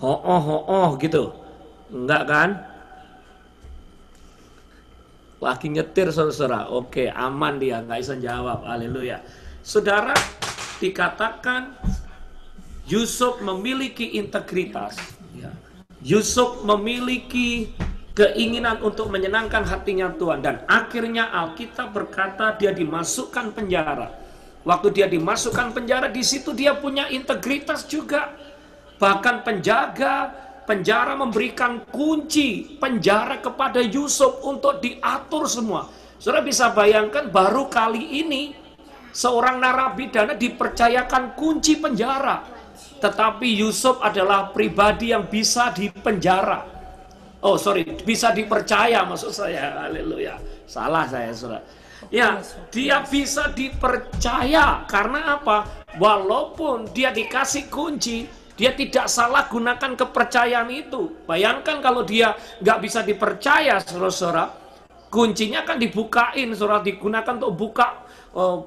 Ho gitu. Enggak kan? Lagi nyetir saudara. Oke, aman dia, nggak bisa jawab. Haleluya. Saudara, dikatakan Yusuf memiliki integritas. Yusuf memiliki keinginan untuk menyenangkan hatinya Tuhan. Dan akhirnya Alkitab berkata dia dimasukkan penjara. Waktu dia dimasukkan penjara, di situ dia punya integritas juga. Bahkan penjara memberikan kunci penjara kepada Yusuf untuk diatur semua. Saudara bisa bayangkan baru kali ini seorang narapidana dipercayakan kunci penjara. Tetapi Yusuf adalah pribadi yang bisa dipenjara. Bisa dipercaya maksud saya. Haleluya. Salah saya, saudara. Ya, dia bisa dipercaya karena apa? Walaupun dia dikasih kunci, dia tidak salah gunakan kepercayaan itu. Bayangkan kalau dia nggak bisa dipercaya, saudara-saudara, kuncinya kan dibukain, saudara, digunakan untuk buka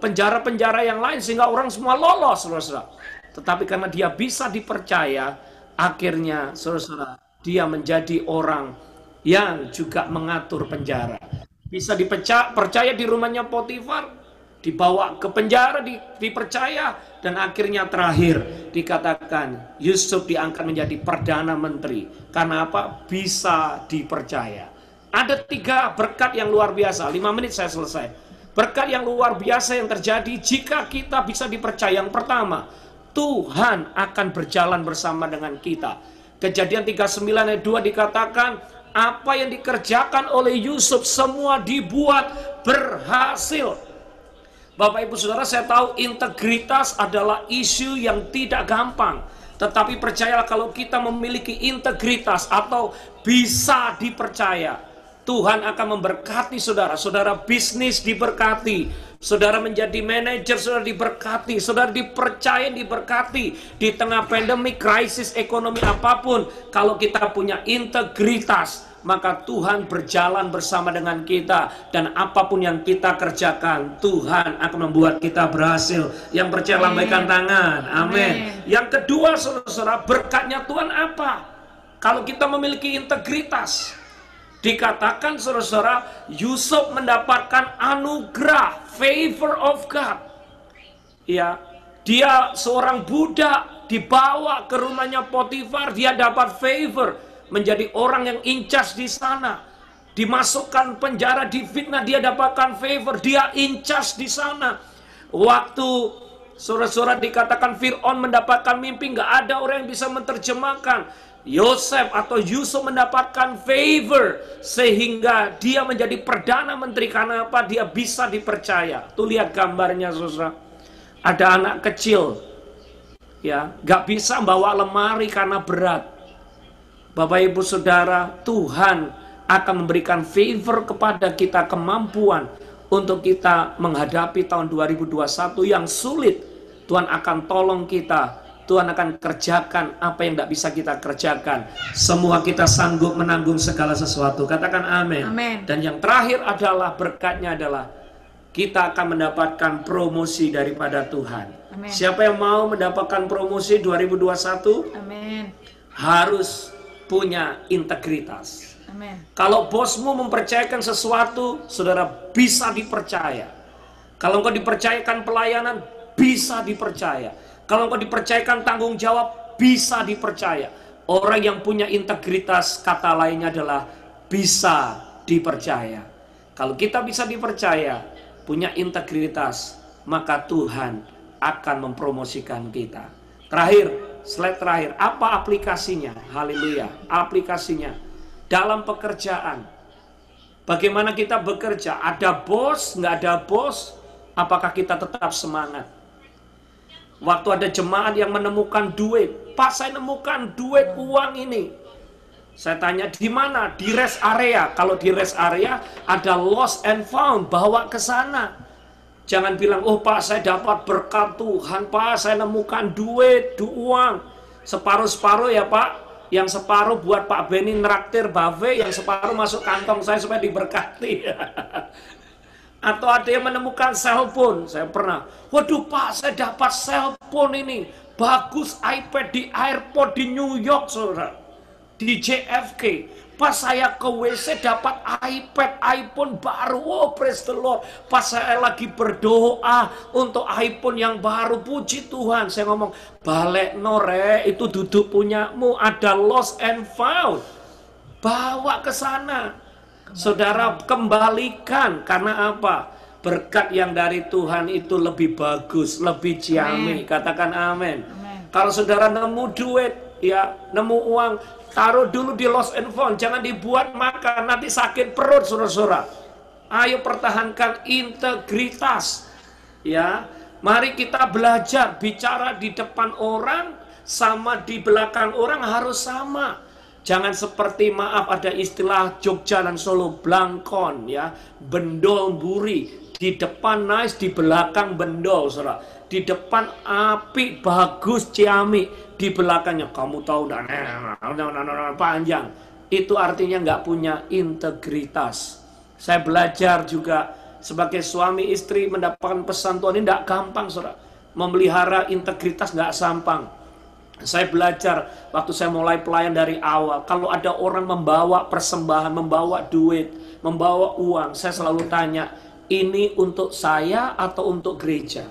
penjara-penjara yang lain sehingga orang semua lolos, saudara-saudara. Tetapi karena dia bisa dipercaya, akhirnya, saudara-saudara, dia menjadi orang yang juga mengatur penjara. Bisa dipercaya di rumahnya Potifar, dibawa ke penjara, dipercaya, dan akhirnya terakhir dikatakan Yusuf diangkat menjadi Perdana Menteri. Karena apa? Bisa dipercaya. Ada 3 berkat yang luar biasa. 5 menit saya selesai. Berkat yang luar biasa yang terjadi jika kita bisa dipercaya. Yang pertama, Tuhan akan berjalan bersama dengan kita. Kejadian 39 ayat 2 dikatakan, apa yang dikerjakan oleh Yusuf semua dibuat berhasil. Bapak Ibu Saudara, saya tahu integritas adalah isu yang tidak gampang. Tetapi percayalah kalau kita memiliki integritas atau bisa dipercaya, Tuhan akan memberkati saudara. Saudara bisnis diberkati, saudara menjadi manajer, saudara diberkati, saudara dipercaya diberkati. Di tengah pandemi, krisis ekonomi apapun, kalau kita punya integritas, maka Tuhan berjalan bersama dengan kita. Dan apapun yang kita kerjakan, Tuhan akan membuat kita berhasil. Yang percaya lambaikan tangan. Amin. Yang kedua, saudara, berkatnya Tuhan apa? Kalau kita memiliki integritas, dikatakan saudara, Yusuf mendapatkan anugerah, favor of God. Ya, dia seorang budak dibawa ke rumahnya Potifar, dia dapat favor. Menjadi orang yang in charge di sana. Dimasukkan penjara, difitnah, dia dapatkan favor. Dia in charge di sana. Waktu saudara-saudara dikatakan Fir'aun mendapatkan mimpi, nggak ada orang yang bisa menerjemahkan. Yosef atau Yusuf mendapatkan favor sehingga dia menjadi Perdana Menteri. Karena apa? Dia bisa dipercaya. Tuh lihat gambarnya, saudara. Ada anak kecil, ya, nggak bisa bawa lemari karena berat. Bapak Ibu Saudara, Tuhan akan memberikan favor kepada kita, kemampuan untuk kita menghadapi tahun 2021 yang sulit. Tuhan akan tolong kita, Tuhan akan kerjakan apa yang tidak bisa kita kerjakan. Semua kita sanggup menanggung segala sesuatu. Katakan amin. Amin. Dan yang terakhir adalah berkatnya adalah kita akan mendapatkan promosi daripada Tuhan. Amin. Siapa yang mau mendapatkan promosi 2021? Amin. Harus punya integritas. Amin. Kalau bosmu mempercayakan sesuatu, saudara bisa dipercaya. Kalau engkau dipercayakan pelayanan, bisa dipercaya. Kalau engkau dipercayakan tanggung jawab, bisa dipercaya. Orang yang punya integritas, kata lainnya adalah bisa dipercaya. Kalau kita bisa dipercaya, punya integritas, maka Tuhan akan mempromosikan kita. Terakhir, slide terakhir. Apa aplikasinya? Haleluya. Aplikasinya dalam pekerjaan. Bagaimana kita bekerja? Ada bos, nggak ada bos? Apakah kita tetap semangat? Waktu ada jemaat yang menemukan duit, Pak, saya nemukan duit uang ini. Saya tanya di mana? Di rest area. Kalau di rest area ada lost and found, bawa ke sana. Jangan bilang, oh Pak, saya dapat berkat Tuhan, Pak, saya nemukan duit, uang. Separuh-separuh ya Pak. Yang separuh buat Pak Beni neraktir Bave, yang separuh masuk kantong saya supaya diberkati. Atau ada yang menemukan cellphone. Saya pernah, waduh Pak, saya dapat cellphone ini. Bagus, iPad di airport di New York, saudara. Di JFK. Pas saya ke WC dapat iPad, iPhone baru. Oh, praise the Lord. Pas saya lagi berdoa untuk iPhone yang baru, puji Tuhan. Saya ngomong, balik nore, itu duduk punyamu. Ada lost and found. Bawa ke sana. Saudara, kembalikan. Karena apa? Berkat yang dari Tuhan itu lebih bagus, lebih ciamik. Katakan amin. Kalau saudara nemu duit, ya, nemu uang, taruh dulu di lost and found. Jangan dibuat makan, nanti sakit perut, saudara-saudara. Ayo pertahankan integritas. Ya, mari kita belajar bicara di depan orang sama di belakang orang harus sama. Jangan seperti, maaf, ada istilah Jogja dan Solo, blangkon, ya, bendol buri. Di depan nice, di belakang bendol, saudara. Di depan api, bagus, ciamik. Di belakangnya, kamu tahu, dan panjang. Itu artinya nggak punya integritas. Saya belajar juga sebagai suami istri mendapatkan pesan Tuhan ini nggak gampang, saudara. Memelihara integritas nggak gampang. Saya belajar waktu saya mulai pelayan dari awal. Kalau ada orang membawa persembahan, membawa duit, membawa uang, saya selalu tanya, ini untuk saya atau untuk gereja?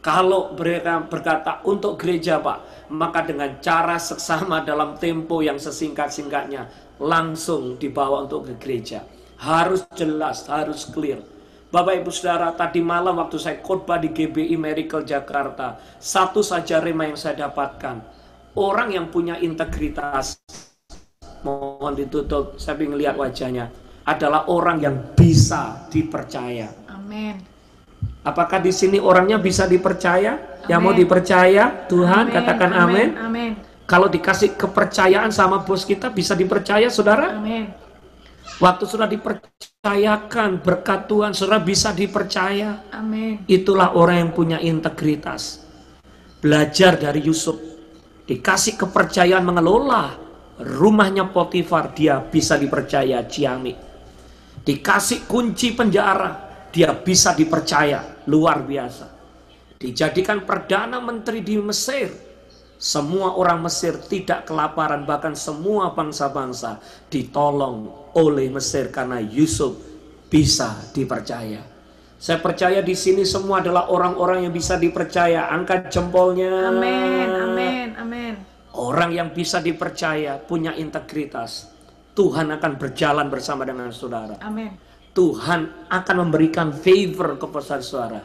Kalau mereka berkata untuk gereja Pak, maka dengan cara seksama dalam tempo yang sesingkat-singkatnya, langsung dibawa untuk ke gereja. Harus jelas, harus clear. Bapak Ibu Saudara, tadi malam waktu saya khotbah di GBI Miracle Jakarta, satu saja rema yang saya dapatkan. Orang yang punya integritas, mohon ditutup, saya ingin lihat wajahnya, adalah orang yang bisa dipercaya. Amin. Apakah di sini orangnya bisa dipercaya? Amen. Yang mau dipercaya Tuhan, Amen. katakan amin. Amin. Kalau dikasih kepercayaan sama bos kita, bisa dipercaya, saudara? Amin. Waktu sudah dipercayakan berkat Tuhan, saudara bisa dipercaya. Amin. Itulah orang yang punya integritas. Belajar dari Yusuf. Dikasih kepercayaan mengelola rumahnya Potifar, dia bisa dipercaya, ciamik. Dikasih kunci penjara, dia bisa dipercaya, luar biasa. Dijadikan perdana menteri di Mesir, semua orang Mesir tidak kelaparan, bahkan semua bangsa-bangsa ditolong oleh Mesir karena Yusuf bisa dipercaya. Saya percaya di sini semua adalah orang-orang yang bisa dipercaya. Angkat jempolnya. Amin. Amin. Amin. Orang yang bisa dipercaya, punya integritas. Tuhan akan berjalan bersama dengan saudara. Amin. Tuhan akan memberikan favor kepada saudara.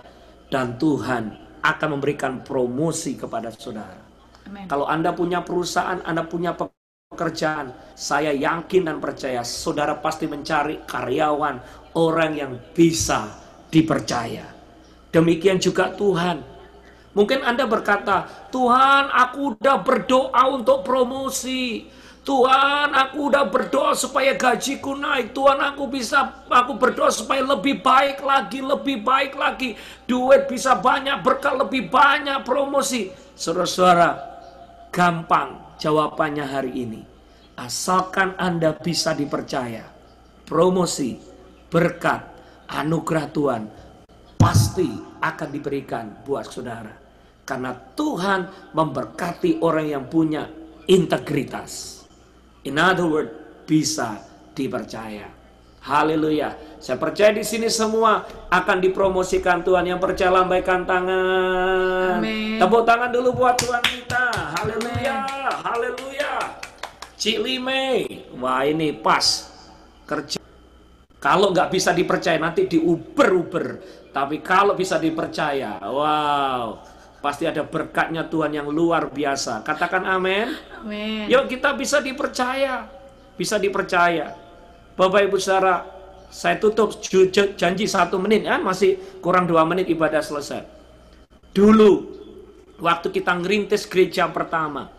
Dan Tuhan akan memberikan promosi kepada saudara. Amin. Kalau Anda punya perusahaan, Anda punya pekerjaan, saya yakin dan percaya saudara pasti mencari karyawan, orang yang bisa dipercaya. Demikian juga Tuhan. Mungkin Anda berkata, Tuhan, aku udah berdoa untuk promosi. Tuhan, aku udah berdoa supaya gajiku naik. Tuhan, aku berdoa supaya lebih baik lagi. Duit bisa banyak, berkat lebih banyak, promosi. Saudara-saudara, gampang jawabannya hari ini. Asalkan Anda bisa dipercaya, promosi, berkat, anugerah Tuhan pasti akan diberikan buat saudara. Karena Tuhan memberkati orang yang punya integritas. In other words, bisa dipercaya. Haleluya. Saya percaya di sini semua akan dipromosikan Tuhan. Yang percaya lambaikan tangan. Amin. Tepuk tangan dulu buat Tuhan kita. Haleluya. Haleluya. Cik Lime. Wah, ini pas kerja. Kalau nggak bisa dipercaya nanti diuber-uber. Tapi kalau bisa dipercaya, wow, pasti ada berkatnya Tuhan yang luar biasa. Katakan amin. Amin. Yuk kita bisa dipercaya. Bisa dipercaya. Bapak Ibu Saudara, saya tutup janji 1 menit ya, masih kurang 2 menit ibadah selesai. Dulu waktu kita ngerintis gereja pertama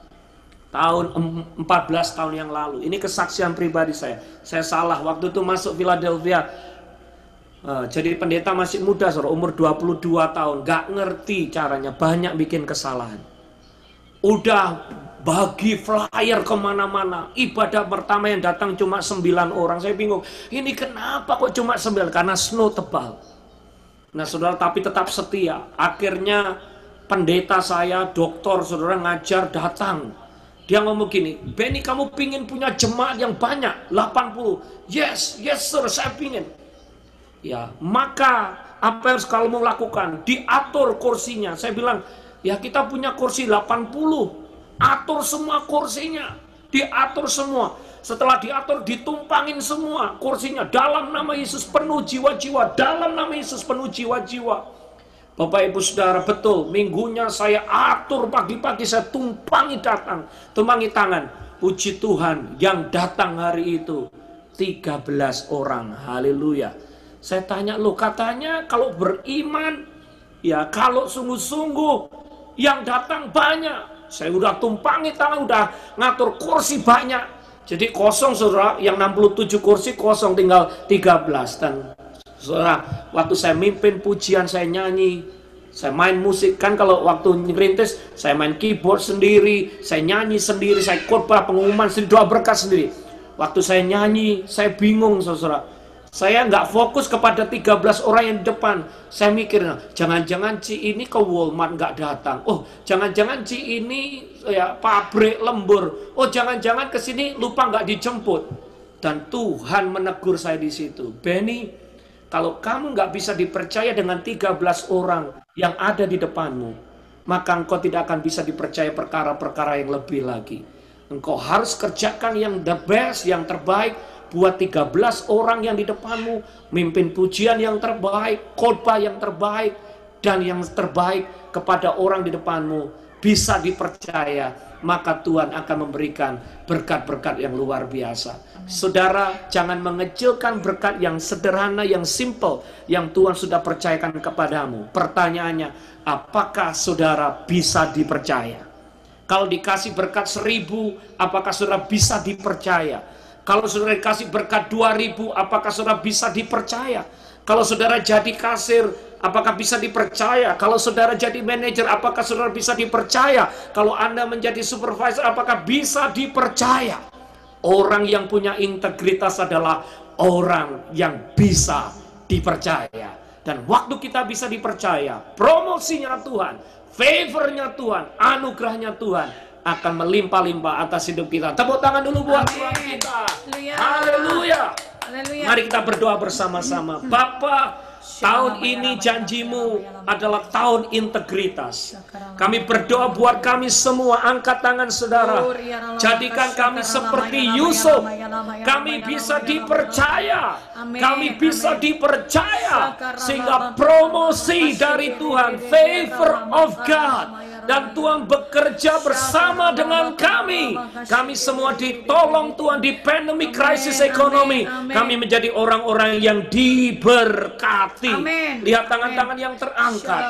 tahun 14 tahun yang lalu, ini kesaksian pribadi saya salah waktu itu masuk Philadelphia. Jadi pendeta masih muda, saudara, umur 22 tahun, gak ngerti caranya, banyak bikin kesalahan. Udah bagi flyer kemana-mana, ibadah pertama yang datang cuma 9 orang. Saya bingung, ini kenapa kok cuma 9? Karena snow tebal. Nah saudara, tapi tetap setia. Akhirnya pendeta saya, doktor, saudara, ngajar, datang. Dia ngomong gini, Benny, kamu pingin punya jemaat yang banyak, 80. Yes sir, saya pingin. Ya, maka apa yang harus kamu lakukan? Diatur kursinya. Saya bilang, ya kita punya kursi 80. Atur semua kursinya. Diatur semua. Setelah diatur, ditumpangin semua kursinya. Dalam nama Yesus penuh jiwa-jiwa. Dalam nama Yesus penuh jiwa-jiwa. Bapak Ibu Saudara, betul. Minggunya saya atur pagi-pagi, saya tumpangi tangan. Puji Tuhan, yang datang hari itu 13 orang. Haleluya. Saya tanya, loh katanya kalau beriman, ya kalau sungguh-sungguh yang datang banyak. Saya udah tumpangi tangan, udah ngatur kursi banyak. Jadi kosong saudara, yang 67 kursi kosong, tinggal 13. Dan saudara, waktu saya mimpin pujian, saya nyanyi, saya main musik. Kan kalau waktu ngerintis, saya main keyboard sendiri, saya nyanyi sendiri, saya khotbah, pengumuman sendiri, doa berkat sendiri. Waktu saya nyanyi, saya bingung saudara. Saya nggak fokus kepada 13 orang yang di depan. Saya mikir, jangan-jangan Ci ini ke Walmart nggak datang. Oh, jangan-jangan Ci ini ya pabrik lembur. Oh, jangan-jangan ke sini lupa nggak dijemput. Dan Tuhan menegur saya di situ. Benny, kalau kamu nggak bisa dipercaya dengan 13 orang yang ada di depanmu, maka engkau tidak akan bisa dipercaya perkara-perkara yang lebih lagi. Engkau harus kerjakan yang the best, yang terbaik, buat 13 orang yang di depanmu, mimpin pujian yang terbaik, khotbah yang terbaik, dan yang terbaik kepada orang di depanmu bisa dipercaya, maka Tuhan akan memberikan berkat-berkat yang luar biasa. Saudara, jangan mengecilkan berkat yang sederhana, yang simple, yang Tuhan sudah percayakan kepadamu. Pertanyaannya, apakah saudara bisa dipercaya? Kalau dikasih berkat 1000, apakah saudara bisa dipercaya? Kalau saudara dikasih berkat 2000, apakah saudara bisa dipercaya? Kalau saudara jadi kasir, apakah bisa dipercaya? Kalau saudara jadi manajer, apakah saudara bisa dipercaya? Kalau Anda menjadi supervisor, apakah bisa dipercaya? Orang yang punya integritas adalah orang yang bisa dipercaya. Dan waktu kita bisa dipercaya, promosinya Tuhan, favornya Tuhan, anugerahnya Tuhan akan melimpah-limpah atas hidup kita. Tepuk tangan dulu buat Tuhan kita. Haleluya. Mari kita berdoa bersama-sama. Bapa, tahun ini janjimu adalah tahun integritas. Kami berdoa buat kami semua. Angkat tangan saudara. Jadikan kami seperti Yusuf. Kami bisa dipercaya. Kami bisa dipercaya. Sehingga promosi dari Tuhan, favor of God, dan Tuhan bekerja bersama dengan kami. Kami semua ditolong Tuhan di pandemi krisis ekonomi. Kami menjadi orang-orang yang diberkati. Lihat tangan-tangan yang terangkat.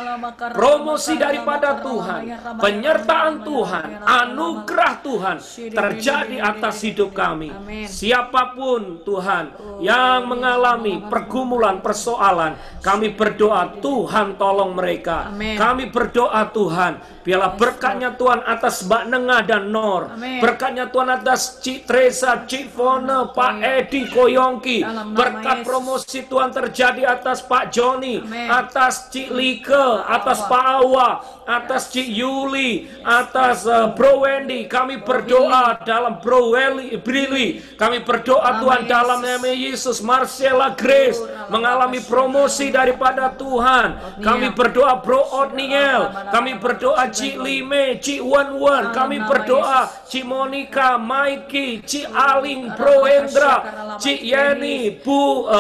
Promosi daripada Tuhan, penyertaan Tuhan, anugerah Tuhan terjadi atas hidup kami. Siapapun Tuhan yang mengalami pergumulan, persoalan, kami berdoa Tuhan tolong mereka. Kami berdoa Tuhan, biarlah berkatnya Tuhan atas Mbak Nenga dan Nor. Berkatnya Tuhan atas Cik Teresa, Cik Fone, Pak Edi Koyongki. Berkat promosi Tuhan terjadi atas Pak Joni, atas Cik Like, atas Pak Awa, atas Cik Yuli, atas Bro Wendy. Kami berdoa dalam Bro Brili. Kami berdoa Tuhan dalam nama Yesus. Marcella Grace mengalami promosi daripada Tuhan. Kami berdoa Bro Otniel. Kami berdoa Cik Lime, Cik Wan. Kami berdoa Cik Monica, Mikey, Cik Aling, Bro Hendra, Cik Yeni, Bu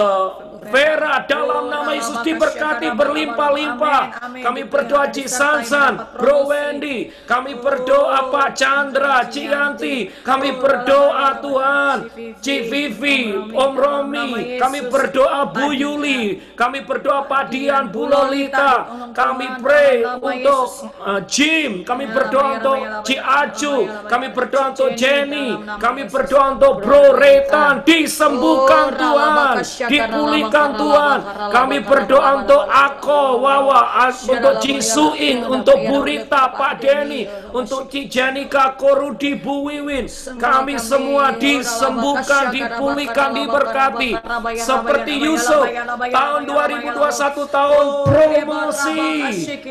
Vera, dalam nama Yesus diberkati berlimpah-limpah. Kami berdoa Ci Sansan, Bro Wendy, kami berdoa Pak Chandra, Cianti, kami berdoa Tuhan, Ci Vivi, Om Romi, kami berdoa Bu Yuli, kami berdoa Pak Dian, Bu Lolita, kami pray untuk Jim, kami berdoa untuk Ci Aju, kami berdoa untuk Jenny, kami berdoa untuk Bro Retan, disembuhkan Tuhan, dipulihkan Tuhan. Kami berdoa untuk Ako, Wawa, untuk Ci Suing, untuk Bu Rita, Pak Denny, untuk Ci Jenika, Korudi, Bu Wiwin. Kami semua disembuhkan, dipulihkan, diberkati. Seperti Yusuf, tahun 2021 tahun promosi,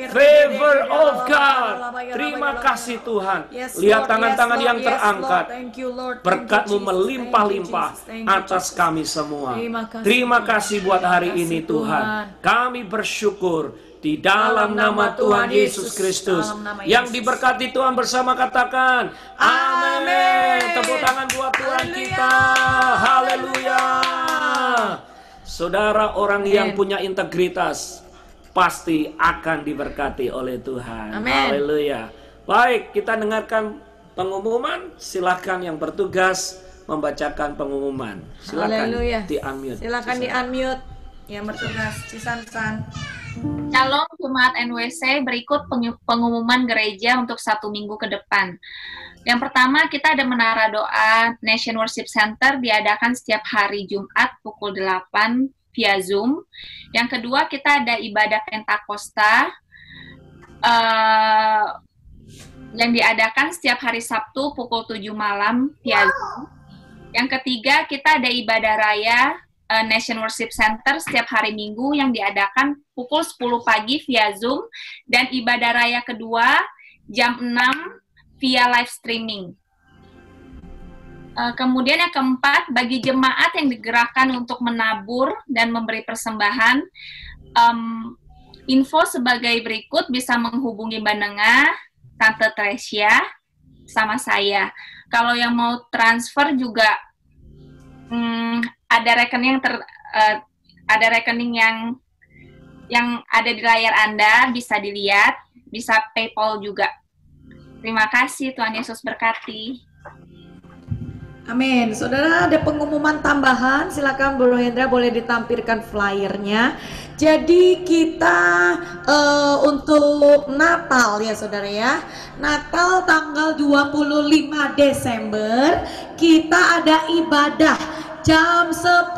favor of God. Terima kasih Tuhan. Lihat tangan-tangan yang terangkat. Berkat-Mu melimpah-limpah atas kami semua. Terima kasih buat hari ini Tuhan. Kami bersyukur di dalam nama Tuhan Yesus Kristus. Yang diberkati Tuhan bersama katakan amin. Tepuk tangan buat Tuhan kita. Haleluya. Saudara, orang yang punya integritas pasti akan diberkati oleh Tuhan. Haleluya. Baik, kita dengarkan pengumuman. Silakan yang bertugas membacakan pengumuman. Silakan di-unmute. Silakan di-unmute yang bertugas. Cisansan. Shalom Jemaat NWC, berikut pengumuman gereja untuk 1 minggu ke depan. Yang pertama, kita ada Menara Doa Nation Worship Center, diadakan setiap hari Jumat pukul 8 via Zoom. Yang kedua, kita ada ibadah Pentakosta yang diadakan setiap hari Sabtu pukul 7 malam via Zoom. Yang ketiga, kita ada ibadah raya Nation Worship Center setiap hari Minggu yang diadakan pukul 10 pagi via Zoom, dan ibadah raya kedua jam 6 via live streaming. Kemudian yang keempat, bagi jemaat yang digerakkan untuk menabur dan memberi persembahan, info sebagai berikut, bisa menghubungi Mbak Nengah, Tante Tresia, sama saya. Kalau yang mau transfer juga ada rekening ada rekening yang ada di layar Anda, bisa dilihat, bisa PayPal juga. Terima kasih, Tuhan Yesus berkati. Amin. Saudara, ada pengumuman tambahan. Silakan Bro Hendra boleh ditampilkan flyernya. Jadi kita untuk Natal ya saudara ya. Natal tanggal 25 Desember kita ada ibadah jam 10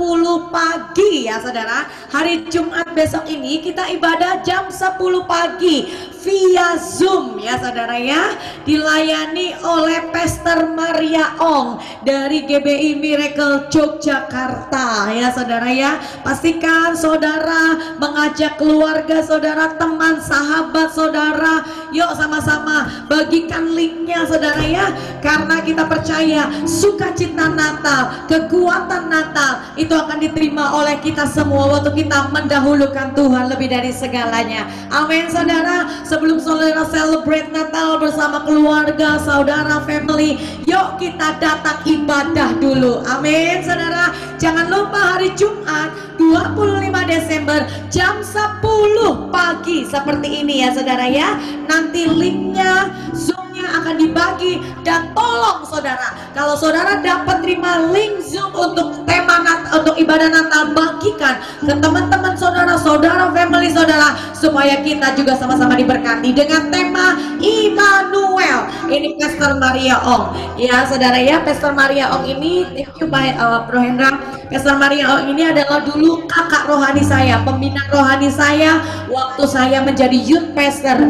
pagi ya saudara. Hari Jumat besok ini kita ibadah jam 10 pagi via Zoom ya saudara ya. Dilayani oleh Pastor Maria Ong dari GBI Miracle Yogyakarta ya saudara ya. Pastikan saudara mengajak keluarga saudara, teman, sahabat saudara. Yuk sama-sama bagikan linknya saudara ya. Karena kita percaya sukacita Natal, kekuatan Natal itu akan diterima oleh kita semua waktu kita mendahulukan Tuhan lebih dari segalanya. Amin saudara. Sebelum saudara celebrate Natal bersama keluarga, saudara, family, yuk kita datang ibadah dulu. Amin saudara. Jangan lupa hari Jumat 25 Desember jam 10 pagi seperti ini ya saudara ya. Nanti linknya, Zoom-nya akan dibagi, dan tolong saudara, kalau saudara dapat terima link Zoom untuk tema Natal, untuk ibadah Natal, bagikan ke teman-teman saudara, saudara, family saudara, supaya kita juga sama-sama diberkati dengan tema Immanuel. Ini Pastor Maria Ong ya saudara ya. Pastor Maria Ong ini, thank you Bro Hendra. Pastor Maria Ong ini adalah dulu kakak rohani saya, pembina rohani saya waktu saya menjadi youth pastor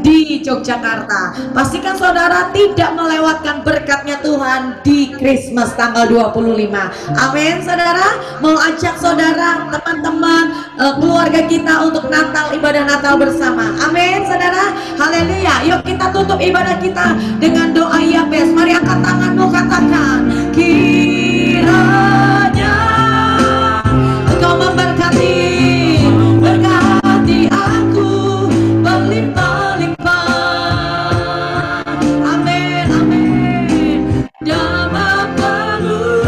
di Yogyakarta. Pastikan saudara tidak melewatkan berkatnya Tuhan di Christmas tanggal 25. Amin saudara. Mau ajak saudara, teman-teman, keluarga kita untuk Natal, ibadah Natal bersama. Amin saudara. Haleluya. Yuk kita tutup ibadah kita dengan doa Yabes. Mari angkat tanganmu, katakan, kiranya Engkau berkati aku berlimpah-limpah. Amin, amin. Damai peluas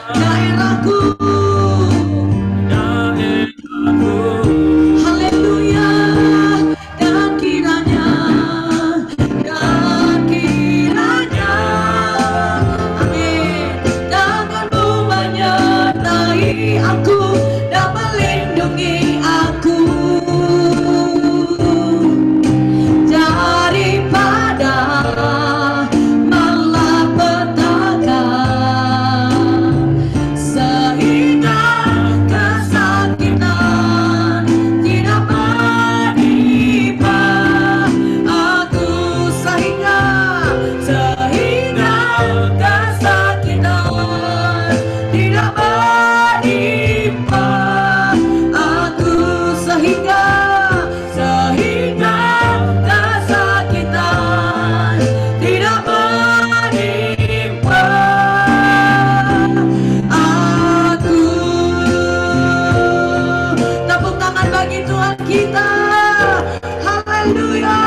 daerahku. kita. Haleluya.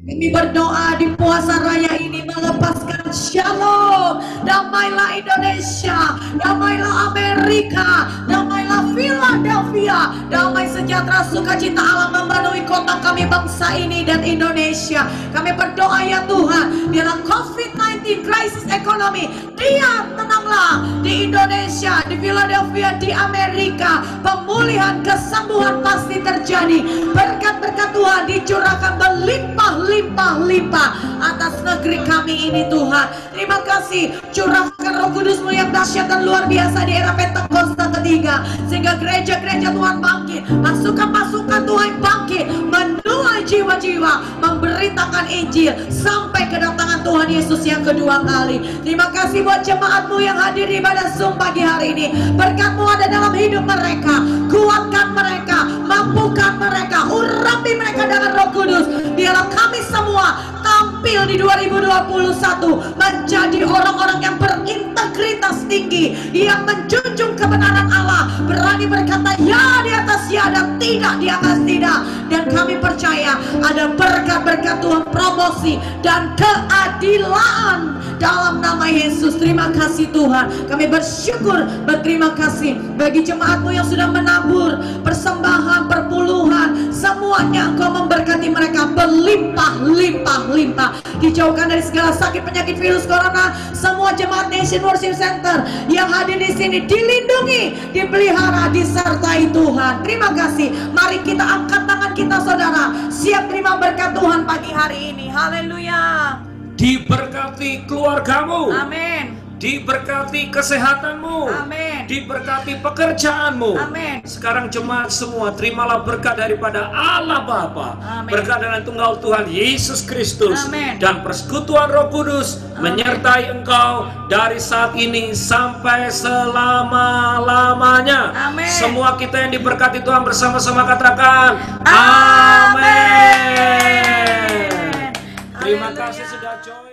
Kami berdoa di puasa raya ini melepaskan shalom. Damailah Indonesia, damailah Amerika, damailah Philadelphia, damai sejahtera sukacita Allah memenuhi kota kami, bangsa ini dan Indonesia. Kami berdoa ya Tuhan, biarlah COVID-19 krisis ekonomi diam, tenanglah di Indonesia, di Philadelphia, di Amerika. Pemulihan, kesembuhan pasti terjadi. Berkat-berkat Tuhan dicurahkan berlimpah-limpah atas negeri kami ini Tuhan. Terima kasih, curahkan Roh Kudus-Mu yang dahsyat dan luar biasa di era Pentakosta ketiga, sehingga gereja-gereja Tuhan bangkit, pasukan-pasukan Tuhan bangkit, menuai jiwa-jiwa, memberitakan Injil sampai kedatangan Tuhan Yesus yang kedua kali. Terima kasih buat jemaat-Mu yang hadir di ibadah Zoom pagi hari ini. Berkat-Mu ada dalam hidup mereka, kuatkan mereka, mampukan mereka, urapi mereka dengan Roh Kudus. Biarlah kami semua tampil di 2021 menjadi orang-orang yang berintegritas tinggi, yang menjunjung kebenaran Allah, berani berkata ya di atas ya dan tidak di atas tidak. Dan kami percaya ada berkat-berkat Tuhan, promosi dan keadilan dalam nama Yesus. Terima kasih Tuhan. Kami bersyukur, berterima kasih bagi jemaat-Mu yang sudah menabur persembahan, perpuluhan, semuanya Engkau memberkati mereka berlimpah-limpah-limpah. Dijauhkan dari segala sakit, penyakit, virus corona. Semua jemaat Nation Worship Center yang hadir di sini dilindungi, dipelihara, disertai Tuhan. Terima kasih. Mari kita angkat tangan kita saudara, siap terima berkat Tuhan pagi hari ini. Haleluya. Diberkati keluargamu. Amin. Diberkati kesehatanmu. Amin. Diberkati pekerjaanmu. Amin. Sekarang jemaat semua, terimalah berkat daripada Allah Bapa, Amin. berkat dari tunggal Tuhan Yesus Kristus, Amin. dan persekutuan Roh Kudus menyertai engkau dari saat ini sampai selama-lamanya. Amin. Semua kita yang diberkati Tuhan bersama-sama katakan amin. Terima kasih sudah join.